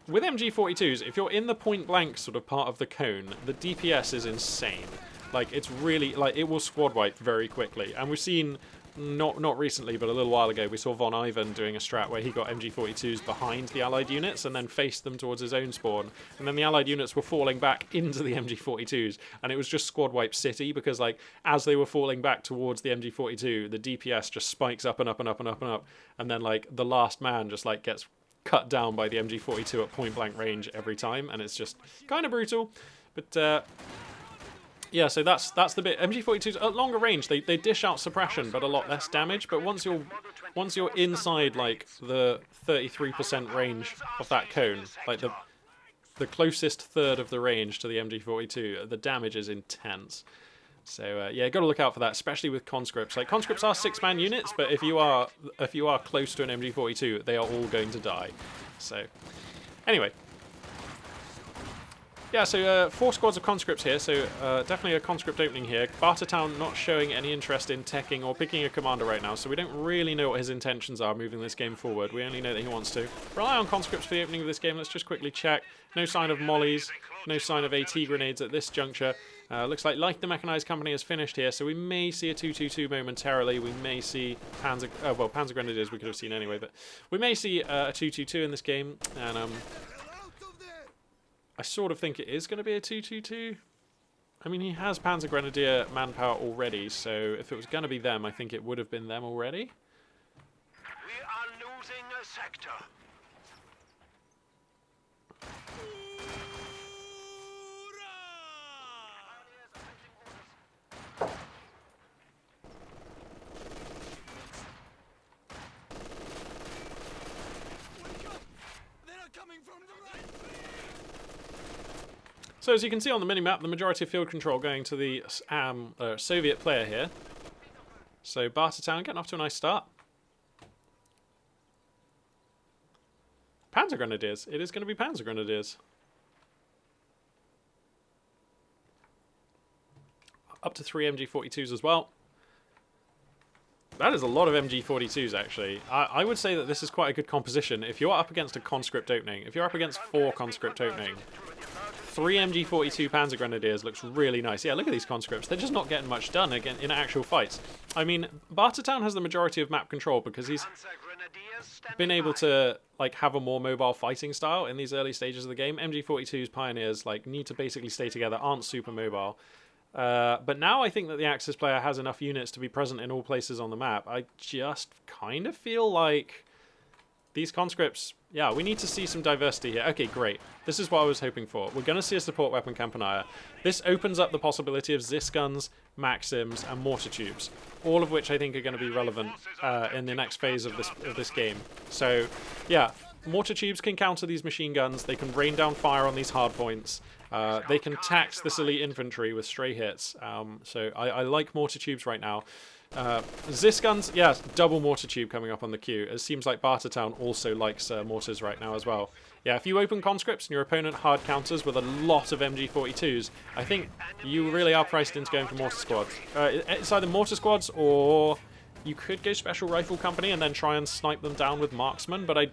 With MG42s, if you're in the point-blank sort of part of the cone, the DPS is insane. Like, it's really, like, it will squad wipe very quickly. And we've seen... Not recently, but a little while ago, we saw Von Ivan doing a strat where he got MG42s behind the allied units and then faced them towards his own spawn. And then the allied units were falling back into the MG42s, and it was just squad wipe city, because like as they were falling back towards the MG42, the DPS just spikes up and up and up and up and up, and then like the last man just like gets cut down by the MG42 at point blank range every time, and it's just kind of brutal. But yeah, so that's the bit. MG42s at longer range, they dish out suppression, but a lot less damage. But once you're inside like the 33% range of that cone, like the closest third of the range to the MG42, the damage is intense. So yeah, got to look out for that, especially with conscripts. Like conscripts are 6-man units, but if you are close to an MG42, they are all going to die. So anyway. Yeah, so 4 squads of conscripts here, so definitely a conscript opening here. Bartertown not showing any interest in teching or picking a commander right now, so we don't really know what his intentions are moving this game forward. We only know that he wants to rely on conscripts for the opening of this game. Let's just quickly check. No sign of mollies, no sign of AT grenades at this juncture. Looks like the Mechanized Company has finished here, so we may see a 2-2-2 momentarily. We may see Panzer... well, Panzer Grenadiers we could have seen anyway, but we may see a 2-2-2 in this game, and... I sort of think it is going to be a 2-2-2. I mean, he has Panzer Grenadier manpower already, so if it was going to be them, I think it would have been them already. We are losing a sector. So as you can see on the minimap, the majority of field control going to the Soviet player here. So Bartertown getting off to a nice start. Panzer Grenadiers. It is going to be Panzer Grenadiers. Up to 3 MG42s as well. That is a lot of MG42s, actually. I would say that this is quite a good composition. If you're up against a conscript opening, if you're up against 4 conscript opening, 3 MG42 Panzer Grenadiers looks really nice. Yeah, look at these conscripts. They're just not getting much done again in actual fights. I mean, Bartertown has the majority of map control because he's been able to like have a more mobile fighting style in these early stages of the game. MG42's Pioneers like need to basically stay together, aren't super mobile. But now I think that the Axis player has enough units to be present in all places on the map. I just kind of feel like these conscripts, yeah, we need to see some diversity here. Okay, great. This is what I was hoping for. We're going to see a support weapon Campanile. This opens up the possibility of Zis guns, Maxims, and mortar tubes, all of which I think are going to be relevant in the next phase of this game. So, yeah, mortar tubes can counter these machine guns. They can rain down fire on these hard points. They can tax this elite infantry with stray hits. So I like mortar tubes right now. Zis guns, yeah, double mortar tube coming up on the queue. It seems like Bartertown also likes mortars right now as well. Yeah, if you open conscripts and your opponent hard counters with a lot of MG42s, I think you really are priced into going for mortar squads. It's either mortar squads or you could go special rifle company and then try and snipe them down with marksman, but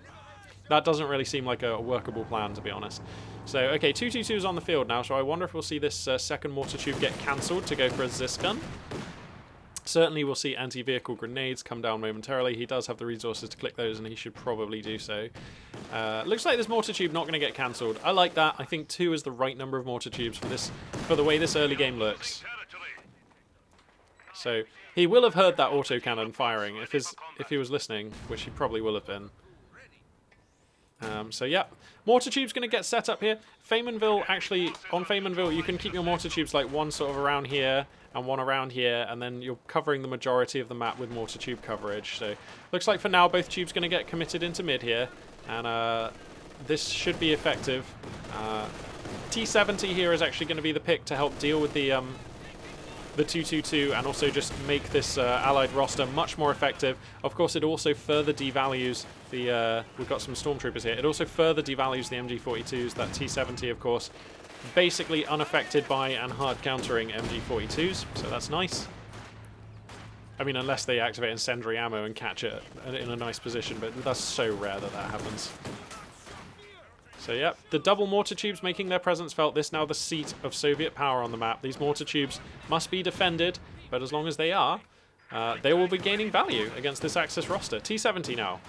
that doesn't really seem like a workable plan, to be honest. So, okay, 222's on the field now, so I wonder if we'll see this second mortar tube get cancelled to go for a Zis gun. Certainly we'll see anti-vehicle grenades come down momentarily. He does have the resources to click those, and he should probably do so. Looks like this mortar tube not going to get cancelled. I like that. I think 2 is the right number of mortar tubes for the way this early game looks. So he will have heard that autocannon firing if he was listening, which he probably will have been. So yeah, mortar tube's going to get set up here. Faymanville, actually, on Faymanville, you can keep your mortar tubes like one sort of around here and one around here, and then you're covering the majority of the map with mortar tube coverage. So looks like for now both tubes going to get committed into mid here, and this should be effective. T70 here is actually going to be the pick to help deal with the 222 and also just make this allied roster much more effective. Of course, it also further devalues the... we've got some stormtroopers here. It also further devalues the MG42s. That T70, of course, basically unaffected by and hard countering MG42s, so that's nice. I mean, unless they activate incendiary ammo and catch it in a nice position, but that's so rare that that happens. So yeah, the double mortar tubes making their presence felt. This now the seat of Soviet power on the map. These mortar tubes must be defended, but as long as they are, they will be gaining value against this Axis roster. T70 now,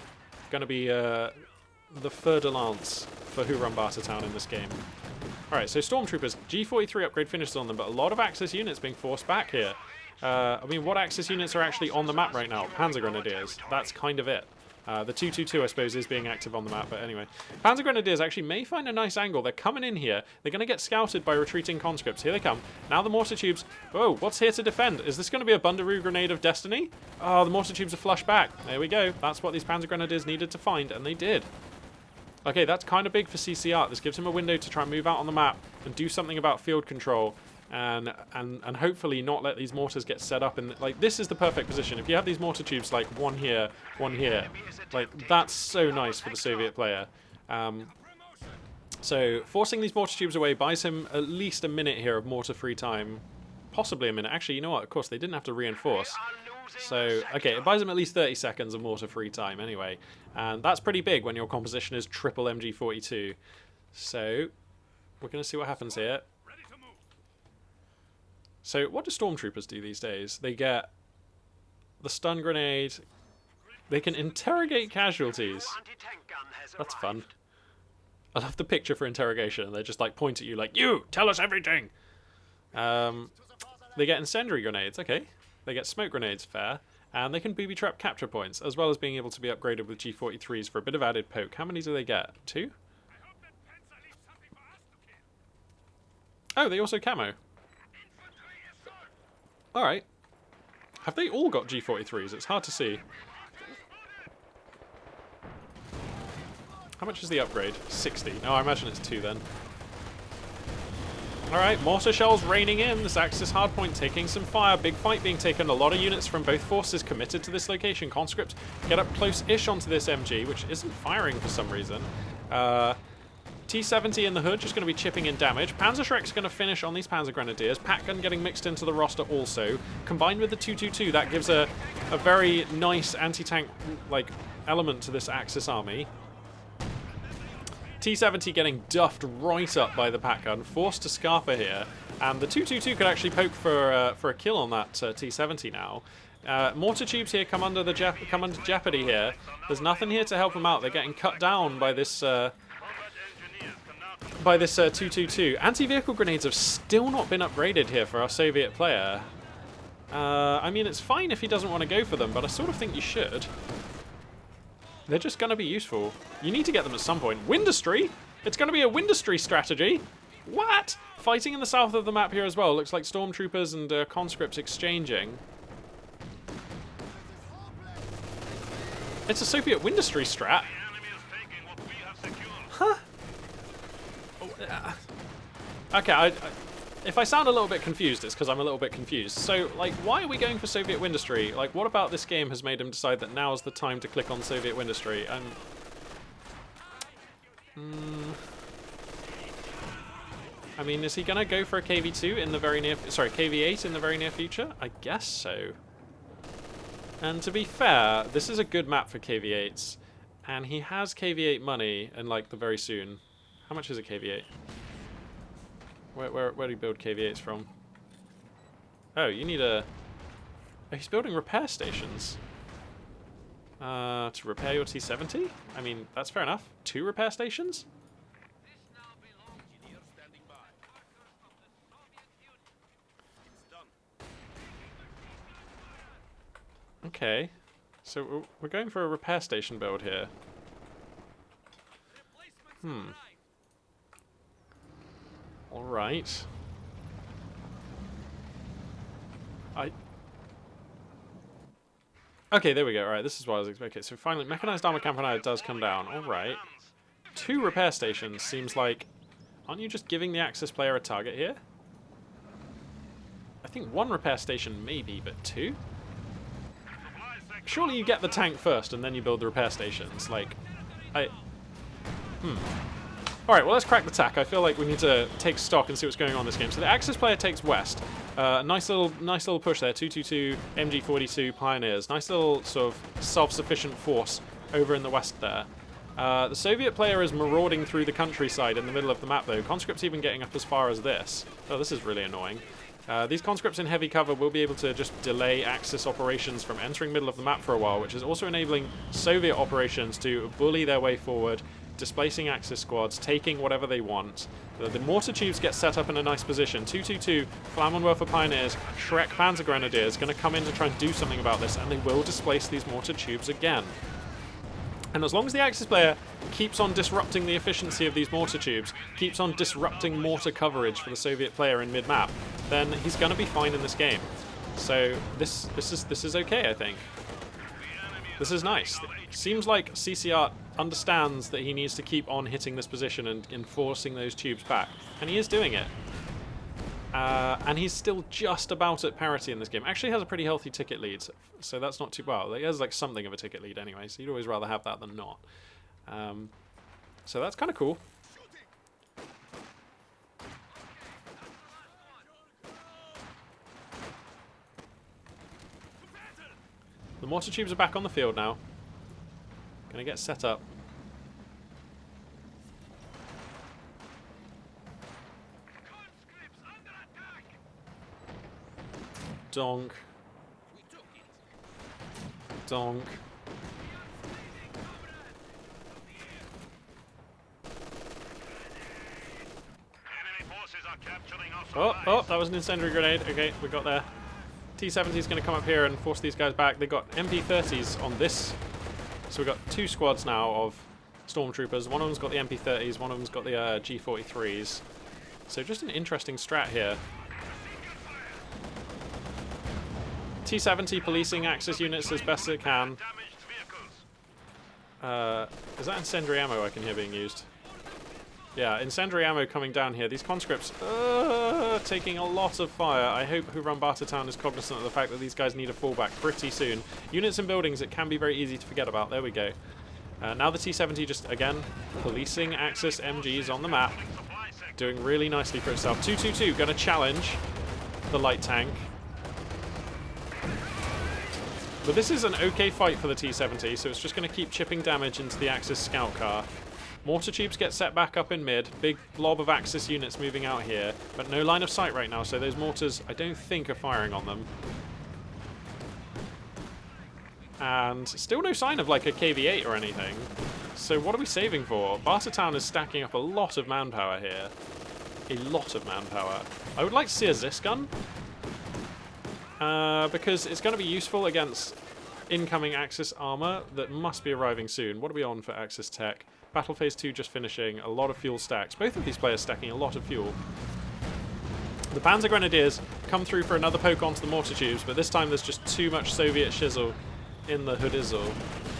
going to be the fer de lance for WhoRunBarterTown in this game. Alright, so Stormtroopers, G43 upgrade finishes on them, but a lot of Axis units being forced back here. I mean, what Axis units are actually on the map right now? Panzer Grenadiers, that's kind of it. The 222, I suppose, is being active on the map, but anyway. Panzer Grenadiers actually may find a nice angle. They're coming in here. They're going to get scouted by retreating conscripts. Here they come. Now the mortar tubes... Whoa, what's here to defend? Is this going to be a Bundaroo Grenade of Destiny? Oh, the mortar tubes are flush back. There we go. That's what these Panzer Grenadiers needed to find, and they did. Okay, that's kind of big for CCR. This gives him a window to try and move out on the map and do something about field control. And hopefully not let these mortars get set up in like this is the perfect position. If you have these mortar tubes like one here, like that's so nice for the Soviet player. So forcing these mortar tubes away buys him at least a minute here of mortar free time, possibly a minute. Actually, you know what? Of course they didn't have to reinforce. So okay, it buys him at least 30 seconds of mortar free time anyway, and that's pretty big when your composition is triple MG42. So we're going to see what happens here. So what do Stormtroopers do these days? They get the stun grenade. They can interrogate casualties. That's fun. I love the picture for interrogation. They just like point at you like, you, tell us everything. They get incendiary grenades, okay. They get smoke grenades, fair. And they can booby trap capture points, as well as being able to be upgraded with G43s for a bit of added poke. How many do they get? 2? Oh, they also camo. Alright. Have they all got G43s? It's hard to see. How much is the upgrade? 60. No, I imagine it's 2 then. Alright, mortar shells raining in. This Axis hardpoint taking some fire. Big fight being taken. A lot of units from both forces committed to this location. Conscript get up close-ish onto this MG, which isn't firing for some reason. T70 in the hood just going to be chipping in damage. Panzerschreck's going to finish on these Panzer Grenadiers. Pack gun getting mixed into the roster also. Combined with the 222, that gives a very nice anti-tank like element to this Axis army. T70 getting duffed right up by the pack gun, forced to Scarpa here. And the 222 could actually poke for a kill on that T70 now. Mortar tubes here come under jeopardy here. There's nothing here to help them out. They're getting cut down by this... by this 222. Anti-vehicle grenades have still not been upgraded here for our Soviet player. I mean, it's fine if he doesn't want to go for them, but I sort of think you should. They're just going to be useful. You need to get them at some point. Windustry? It's going to be a Windustry strategy? What? Fighting in the south of the map here as well. Looks like stormtroopers and conscripts exchanging. It's a Soviet Windustry strat. Huh? Okay, if I sound a little bit confused, it's because I'm a little bit confused. So, like, why are we going for Soviet Windustry? Like, what about this game has made him decide that now is the time to click on Soviet Windustry? I mean, is he going to go for a KV2 in the very near... Sorry, KV8 in the very near future? I guess so. And to be fair, this is a good map for KV8s. And he has KV8 money, and, like, the very soon... How much is a KV8? Where do you build KV8s from? Oh, you need a... Oh, he's building repair stations. To repair your T70? I mean, that's fair enough. 2 repair stations? Okay. So we're going for a repair station build here. Alright. Okay, there we go. Alright, this is what I was expecting. So finally, Mechanized Armor Campanile does come down. Alright. 2 repair stations seems like... Aren't you just giving the Axis player a target here? I think 1 repair station maybe, but 2? Surely you get the tank first and then you build the repair stations. Like, Alright, well, let's crack the tack. I feel like we need to take stock and see what's going on in this game. So the Axis player takes west. Nice little push there. 222 MG42 Pioneers. Nice little sort of self-sufficient force over in the west there. The Soviet player is marauding through the countryside in the middle of the map, though. Conscripts even getting up as far as this. Oh, this is really annoying. These conscripts in heavy cover will be able to just delay Axis operations from entering middle of the map for a while, which is also enabling Soviet operations to bully their way forward, displacing Axis squads, taking whatever they want. The mortar tubes get set up in a nice position. 222 Flammenwerfer Pioneers, Shrek Panzer Grenadiers going to come in to try and do something about this, and they will displace these mortar tubes again. And as long as the Axis player keeps on disrupting the efficiency of these mortar tubes, keeps on disrupting mortar coverage for the Soviet player in mid-map, then he's going to be fine in this game. So this is okay, I think. This is nice. Seems like CCR understands that he needs to keep on hitting this position and enforcing those tubes back. And he is doing it. And he's still just about at parity in this game. Actually has a pretty healthy ticket lead, so that's not too well. He has like something of a ticket lead anyway, so you'd always rather have that than not. So that's kind of cool. The mortar tubes are back on the field now. Gonna get set up. Donk. Donk. Oh, that was an incendiary grenade. Okay, we got there. T-70 is going to come up here and force these guys back. They've got MP-30s on this. So we've got 2 squads now of stormtroopers. One of them's got the MP-30s, one of them's got the G-43s. So just an interesting strat here. T-70 policing Axis units as best it can. Is that incendiary ammo I can hear being used? Yeah, incendiary ammo coming down here. These conscripts taking a lot of fire. I hope WhoRunBarterTown is cognizant of the fact that these guys need a fallback pretty soon. Units and buildings, it can be very easy to forget about. There we go. Now the T-70 just, again, policing Axis MGs on the map. Doing really nicely for itself. 222 going to challenge the light tank. But this is an okay fight for the T-70, so it's just going to keep chipping damage into the Axis scout car. Mortar tubes get set back up in mid. Big blob of Axis units moving out here, but no line of sight right now, so those mortars, I don't think, are firing on them. And still no sign of, like, a KV-8 or anything. So what are we saving for? Bartertown is stacking up a lot of manpower here. A lot of manpower. I would like to see a Zis gun. Because it's going to be useful against incoming Axis armor that must be arriving soon. What are we on for Axis tech? Battle Phase 2 just finishing. A lot of fuel stacks. Both of these players stacking a lot of fuel. The Panzer Grenadiers come through for another poke onto the mortar tubes, but this time there's just too much Soviet shizzle in the hoodizzle,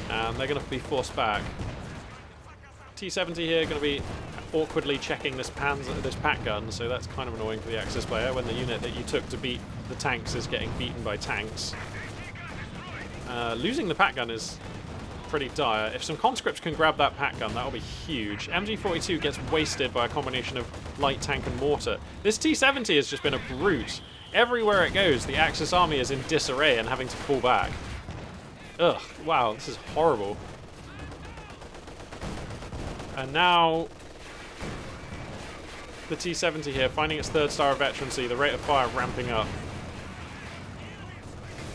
and they're going to be forced back. T-70 here going to be awkwardly checking this pack gun, so that's kind of annoying for the Axis player when the unit that you took to beat the tanks is getting beaten by tanks. Losing the pack gun is pretty dire. If some conscripts can grab that pack gun, that'll be huge. MG42 gets wasted by a combination of light tank and mortar. This T-70 has just been a brute. Everywhere it goes, the Axis army is in disarray and having to fall back. Ugh, wow, this is horrible. And now the T-70 here, finding its 3rd star of veterancy, the rate of fire ramping up.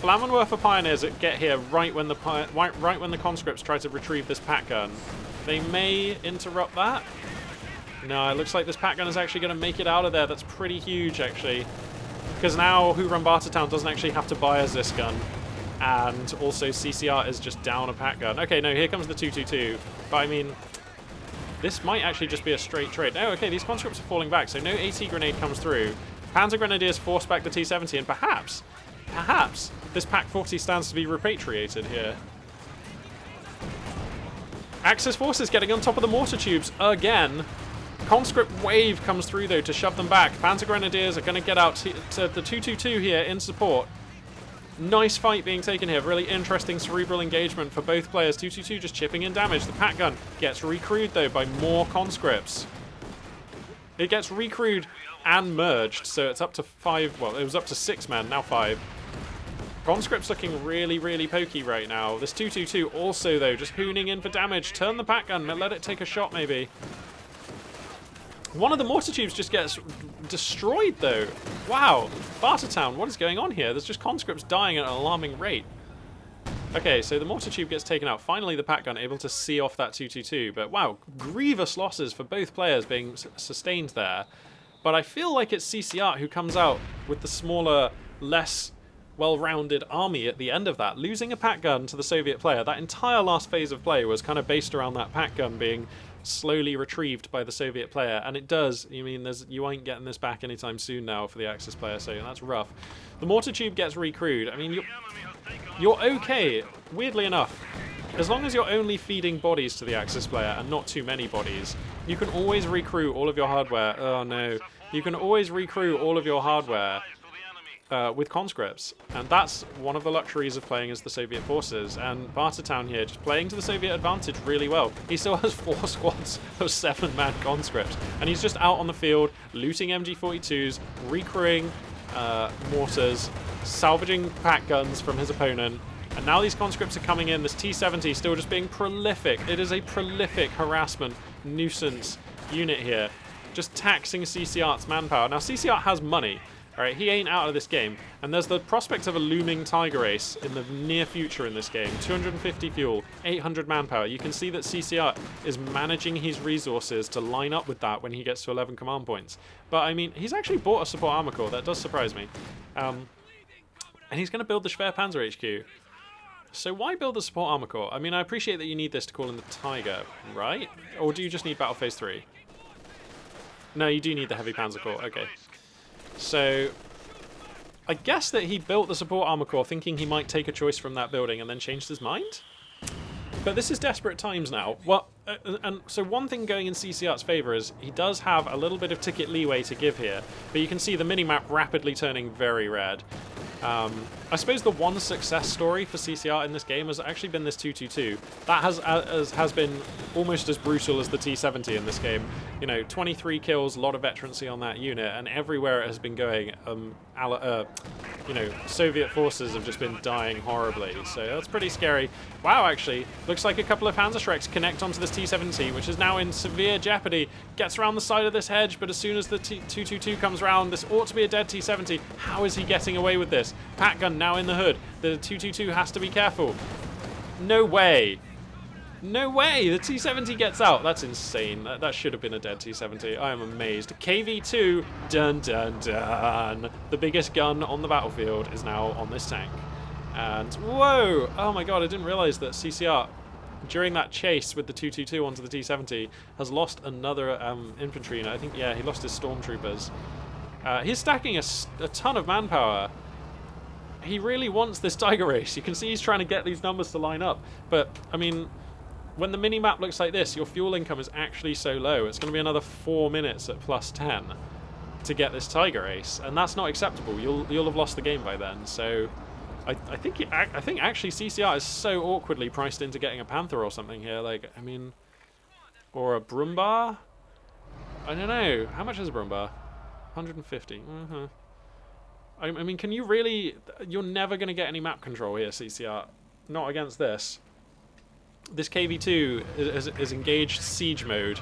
Flammenwerfer Pioneers get here right when the conscripts try to retrieve this pack gun. They may interrupt that. No, it looks like this pack gun is actually going to make it out of there. That's pretty huge, actually. Because now WhoRunBarterTown doesn't actually have to buy a Zis gun. And also CCR is just down a pack gun. Okay, no, here comes the 222. But I mean, This might actually just be a straight trade. Oh, okay, these conscripts are falling back, so no AT grenade comes through. Panzer Grenadiers force back the T-70, and perhaps this Pack 40 stands to be repatriated here. Axis forces getting on top of the mortar tubes again. Conscript wave comes through, though, to shove them back. Panzer Grenadiers are going to get out to the 222 here in support. Nice fight being taken here. Really interesting cerebral engagement for both players. 222 just chipping in damage. The Pack gun gets recrewed, though, by more conscripts. It gets recrewed and merged, so it's up to 5. Well, it was up to 6 men, now 5. Conscript's looking really, really pokey right now. This 222 also, though, just hooning in for damage. Turn the Pack gun, let it take a shot, maybe. One of the mortar tubes just gets destroyed, though. Wow. Bartertown, what is going on here? There's just conscripts dying at an alarming rate. Okay, so the mortar tube gets taken out. Finally, the Pack gun able to see off that 222. But wow, grievous losses for both players being sustained there. But I feel like it's CCR who comes out with the smaller, less well-rounded army at the end of that. Losing a Pack gun to the Soviet player, that entire last phase of play was kind of based around that Pack gun being slowly retrieved by the Soviet player, and it does. You mean you ain't getting this back anytime soon now for the Axis player, so that's rough. The mortar tube gets recrewed. I mean, you're okay, weirdly enough. As long as you're only feeding bodies to the Axis player and not too many bodies, you can always recrew all of your hardware. Oh no. You can always recrew all of your hardware with conscripts, and that's one of the luxuries of playing as the Soviet forces. And Bartertown here just playing to the Soviet advantage really well. He still has 4 squads of 7-man conscripts, and he's just out on the field looting MG42s, recrewing mortars, salvaging Pack guns from his opponent. And now these conscripts are coming in. This T-70 still just being prolific. It is a prolific harassment nuisance unit here, just taxing CCR's manpower. Now CCR has money. Alright, he ain't out of this game, and there's the prospect of a looming Tiger Ace in the near future in this game. 250 fuel, 800 manpower. You can see that CCR is managing his resources to line up with that when he gets to 11 command points. But, I mean, he's actually bought a support armor corps. That does surprise me. And he's going to build the Schwerpanzer HQ. So why build the support armor corps? I mean, I appreciate that you need this to call in the Tiger, right? Or do you just need Battle Phase 3? No, you do need the Heavy Panzer Corps. Okay. So, I guess that he built the support armor corps thinking he might take a choice from that building and then changed his mind? But this is desperate times now. Well, and so one thing going in CCR's favour is he does have a little bit of ticket leeway to give here, but you can see the minimap rapidly turning very red. I suppose the one success story for CCR in this game has actually been this 222. That has been almost as brutal as the T-70 in this game. You know, 23 kills, a lot of veterancy on that unit, and everywhere it has been going, you know, Soviet forces have just been dying horribly. So that's pretty scary. Wow, actually, looks like a couple of Panzerschrecks connect onto this T-70, which is now in severe jeopardy. Gets around the side of this hedge, but as soon as the 222 comes around, this ought to be a dead T-70. How is he getting away with this? Pack gun now in the hood. The 222 has to be careful. No way. No way! The T-70 gets out. That's insane. That should have been a dead T-70. I am amazed. KV-2. Dun dun dun. The biggest gun on the battlefield is now on this tank. And whoa! Oh my god, I didn't realize that CCR, during that chase with the 222 onto the T-70, has lost another infantry unit. I think, yeah, he lost his stormtroopers. He's stacking a ton of manpower. He really wants this Tiger Race. You can see he's trying to get these numbers to line up. But, I mean, when the mini-map looks like this, your fuel income is actually so low. It's going to be another 4 minutes at plus 10 to get this Tiger Ace, and that's not acceptable. You'll have lost the game by then. So I think actually CCR is so awkwardly priced into getting a Panther or something here. Like, I mean, or a Brumbar? I don't know. How much is a Brumbar? 150. I mean, can you really... You're never going to get any map control here, CCR. Not against this. This KV-2 is engaged siege mode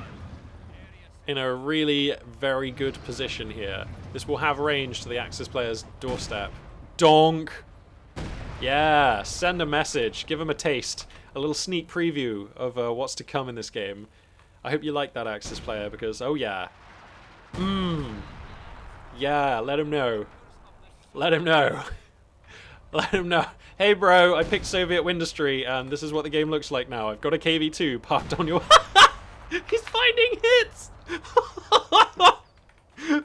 in a really very good position here. This will have range to the Axis player's doorstep. Donk! Yeah, send a message. Give him a taste. A little sneak preview of what's to come in this game. I hope you like that, Axis player, because, oh yeah. Yeah, let him know. Let him know. Let him know. Hey bro, I picked Soviet Windustry and this is what the game looks like now. I've got a KV-2 parked on your... He's fighting! finding hits!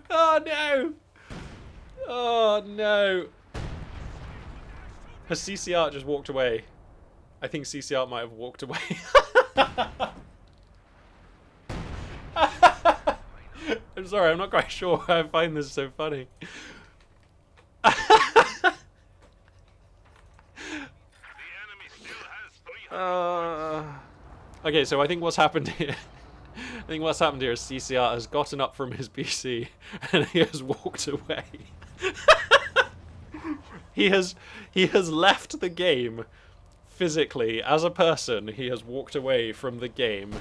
Oh no! Oh no! Has CCR just walked away? I think CCR might have walked away. I'm sorry, I'm not quite sure why I find this so funny. Okay, so I think what's happened here... I think what's happened here is CCR has gotten up from his BC and he has walked away. He has left the game physically. As a person, he has walked away from the game.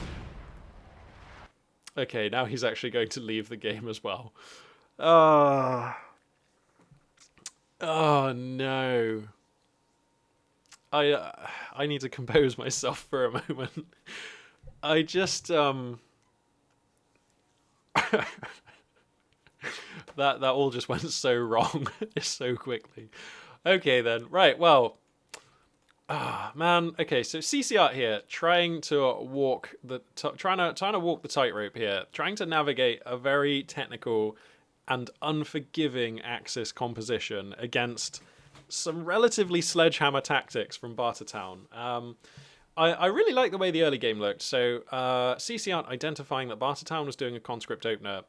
Okay, now he's actually going to leave the game as well. Oh no. I need to compose myself for a moment. I just that all just went so wrong so quickly. Okay then, right, well, man, okay, so CCR here trying to walk the trying to walk the tightrope here, trying to navigate a very technical and unforgiving Axis composition against some relatively sledgehammer tactics from Bartertown. I really like the way the early game looked. So CCR identifying that Bartertown was doing a conscript opener.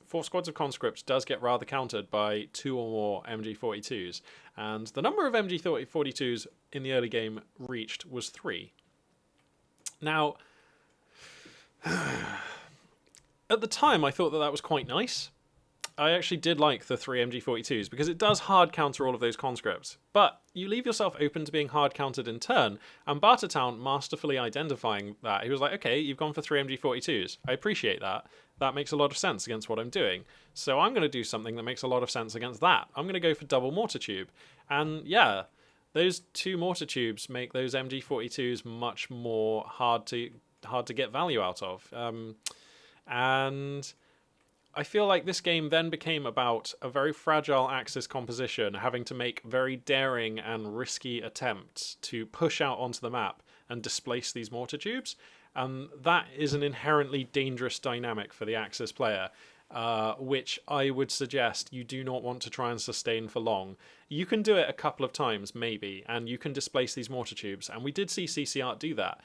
4 squads of conscripts does get rather countered by 2 or more MG42s, and the number of MG42s in the early game reached was 3. Now, at the time I thought that was quite nice. I actually did like the 3 MG42s because it does hard counter all of those conscripts. But you leave yourself open to being hard countered in turn, and Bartertown masterfully identifying that. He was like, okay, you've gone for 3 MG42s. I appreciate that. That makes a lot of sense against what I'm doing. So I'm going to do something that makes a lot of sense against that. I'm going to go for double mortar tube. And yeah, those 2 mortar tubes make those MG42s much more hard to get value out of. And I feel like this game then became about a very fragile Axis composition having to make very daring and risky attempts to push out onto the map and displace these mortar tubes. That is an inherently dangerous dynamic for the Axis player, which I would suggest you do not want to try and sustain for long. You can do it a couple of times, maybe, and you can displace these mortar tubes, and we did see CCR do that.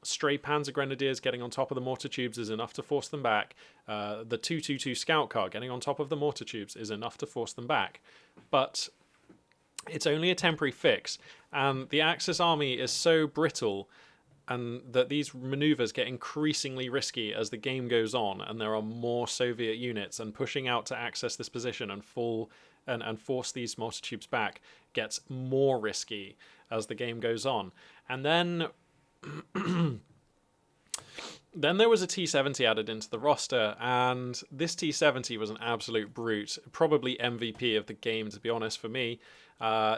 Stray Panzer Grenadiers getting on top of the mortar tubes is enough to force them back. The 222 Scout Car getting on top of the mortar tubes is enough to force them back. But it's only a temporary fix, and the Axis army is so brittle and that these maneuvers get increasingly risky as the game goes on and there are more Soviet units, and pushing out to access this position and force these mortar tubes back gets more risky as the game goes on. And then then there was a T-70 added into the roster, and this T-70 was an absolute brute, probably MVP of the game, to be honest, for me.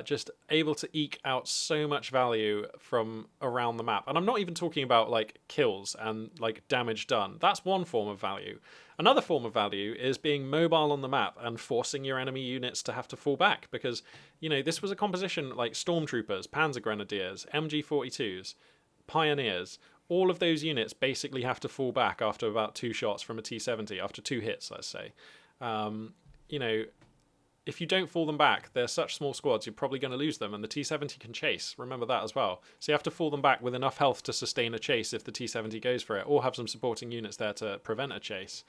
Just able to eke out so much value from around the map. And I'm not even talking about like kills and like damage done. That's one form of value. Another form of value is being mobile on the map and forcing your enemy units to have to fall back, because, you know, this was a composition like Stormtroopers, Panzer Grenadiers, MG42s, Pioneers. All of those units basically have to fall back after about 2 shots from a T-70, after 2 hits, let's say. You know, if you don't fall them back, they're such small squads, you're probably going to lose them, and the T-70 can chase. Remember that as well. So you have to fall them back with enough health to sustain a chase if the T-70 goes for it, or have some supporting units there to prevent a chase.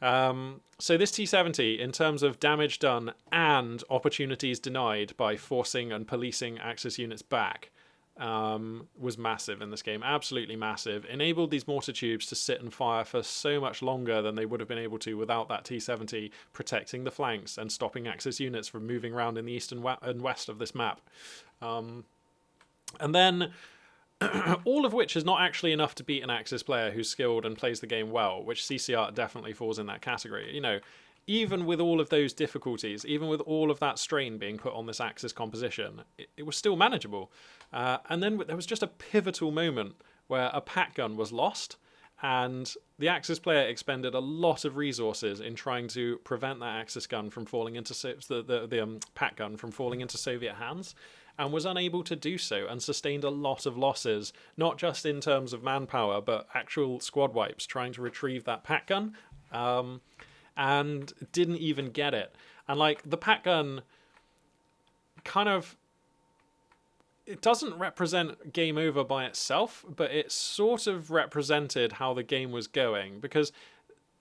So this T-70, in terms of damage done and opportunities denied by forcing and policing Axis units back, was massive in this game. Absolutely massive. Enabled these mortar tubes to sit and fire for so much longer than they would have been able to without that T-70 protecting the flanks and stopping Axis units from moving around in the east and west of this map. And then all of which is not actually enough to beat an Axis player who's skilled and plays the game well, which CCR definitely falls in that category. You know, even with all of those difficulties, even with all of that strain being put on this Axis composition, it was still manageable. And then there was just a pivotal moment where a pack gun was lost, and the Axis player expended a lot of resources in trying to prevent that Axis gun from falling into the pack gun from falling into Soviet hands. and was unable to do so and sustained a lot of losses, not just in terms of manpower, but actual squad wipes trying to retrieve that pack gun, and didn't even get it. And like the pack gun kind of, it doesn't represent game over by itself, but it sort of represented how the game was going, because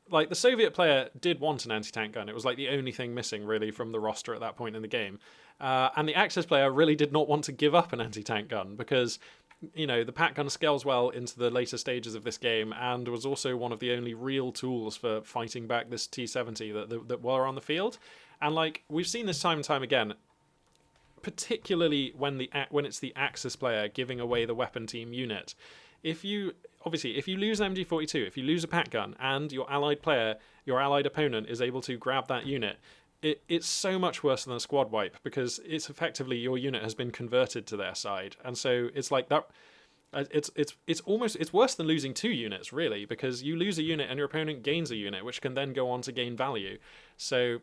like the Soviet player did want an anti-tank gun. It was like the only thing missing really from the roster at that point in the game. And the Axis player really did not want to give up an anti-tank gun because, you know, the pack gun scales well into the later stages of this game and was also one of the only real tools for fighting back this T-70 that were on the field. And like we've seen this time and time again, particularly when it's the Axis player giving away the weapon team unit. If you lose an MG42, if you lose a pack gun, and your allied opponent is able to grab that unit, it's so much worse than a squad wipe, because it's effectively your unit has been converted to their side, and so it's like that. It's worse than losing 2 units really, because you lose a unit and your opponent gains a unit, which can then go on to gain value. So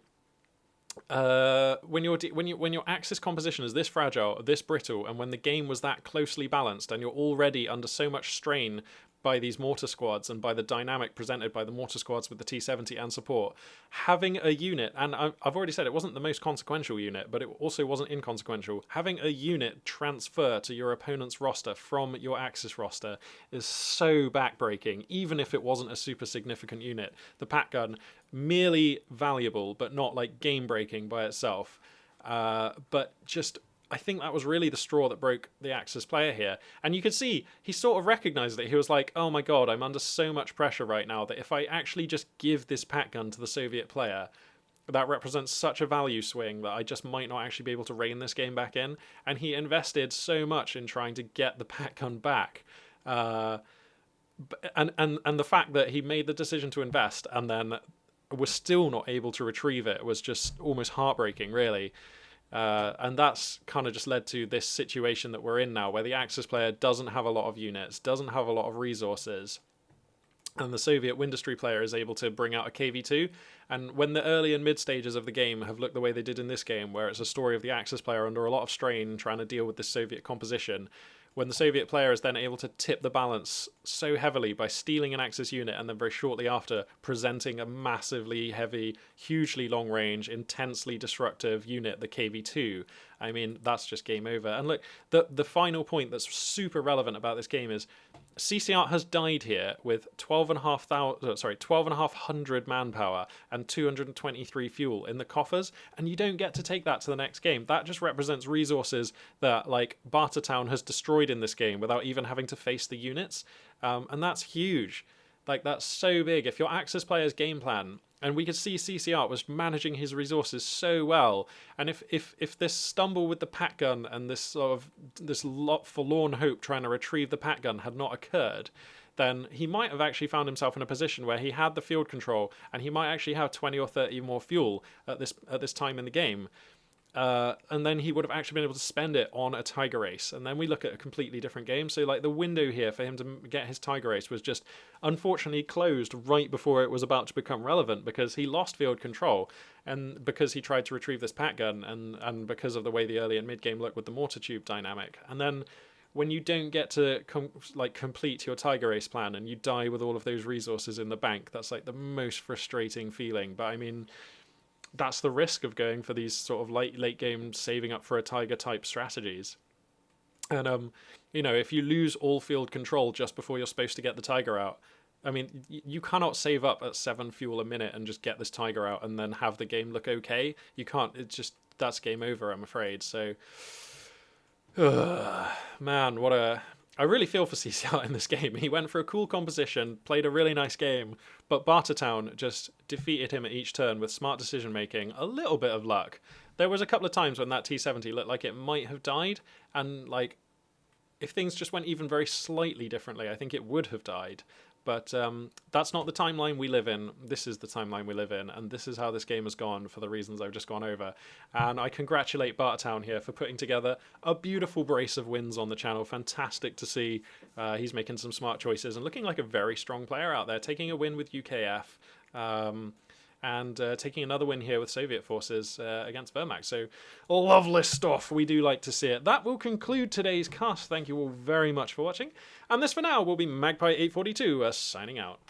when your Axis composition is this fragile, this brittle, and when the game was that closely balanced, and you're already under so much strain by these mortar squads and by the dynamic presented by the mortar squads with the T-70 and support, having a unit, and I've already said it wasn't the most consequential unit, but it also wasn't inconsequential, having a unit transfer to your opponent's roster from your Axis roster is so backbreaking, even if it wasn't a super significant unit. The pack gun, merely valuable, but not like game-breaking by itself. But just, I think that was really the straw that broke the Axis player here. And you could see, he sort of recognized it. He was like, oh my god, I'm under so much pressure right now that if I actually just give this pack gun to the Soviet player, that represents such a value swing that I just might not actually be able to rein this game back in. And he invested so much in trying to get the pack gun back. And the fact that he made the decision to invest and then was still not able to retrieve it was just almost heartbreaking, really. And that's kind of just led to this situation that we're in now, where the Axis player doesn't have a lot of units, doesn't have a lot of resources, and the Soviet Windustry player is able to bring out a KV-2. And when the early and mid stages of the game have looked the way they did in this game, where it's a story of the Axis player under a lot of strain trying to deal with this Soviet composition, when the Soviet player is then able to tip the balance so heavily by stealing an Axis unit and then very shortly after presenting a massively heavy, hugely long-range, intensely destructive unit, the KV-2, I mean, that's just game over. And look, the final point that's super relevant about this game is CCR has died here with 12,500 manpower and 223 fuel in the coffers, and you don't get to take that to the next game. That just represents resources that, like, Bartertown has destroyed in this game without even having to face the units, and that's huge. Like, that's so big. If your Axis player's game plan, and we could see CCR was managing his resources so well, and if this stumble with the pack gun and this sort of forlorn hope trying to retrieve the pack gun had not occurred, then he might have actually found himself in a position where he had the field control and he might actually have 20 or 30 more fuel at this time in the game. And then he would have actually been able to spend it on a Tiger Race, and then we look at a completely different game. So like the window here for him to get his Tiger Race was just unfortunately closed right before it was about to become relevant, because he lost field control, and because he tried to retrieve this pack gun, and because of the way the early and mid game looked with the mortar tube dynamic. And then when you don't get to complete your Tiger Race plan and you die with all of those resources in the bank, that's like the most frustrating feeling. But I mean, that's the risk of going for these sort of late game saving up for a Tiger type strategies. And you know, if you lose all field control just before you're supposed to get the Tiger out, I mean, you cannot save up at 7 fuel a minute and just get this Tiger out and then have the game look okay. You can't. It's just, that's game over, I'm afraid. So man, I really feel for CCR in this game. He went for a cool composition, played a really nice game, but Bartertown just defeated him at each turn with smart decision making, a little bit of luck. There was a couple of times when that T-70 looked like it might have died, and like, if things just went even very slightly differently, I think it would have died. But that's not the timeline we live in. This is the timeline we live in, and this is how this game has gone for the reasons I've just gone over. And I congratulate Bartertown here for putting together a beautiful brace of wins on the channel. Fantastic to see. He's making some smart choices and looking like a very strong player out there, taking a win with UKF. and taking another win here with Soviet forces against Wehrmacht. So lovely stuff. We do like to see it. That will conclude today's cast. Thank you all very much for watching. And this for now will be Magpie842 signing out.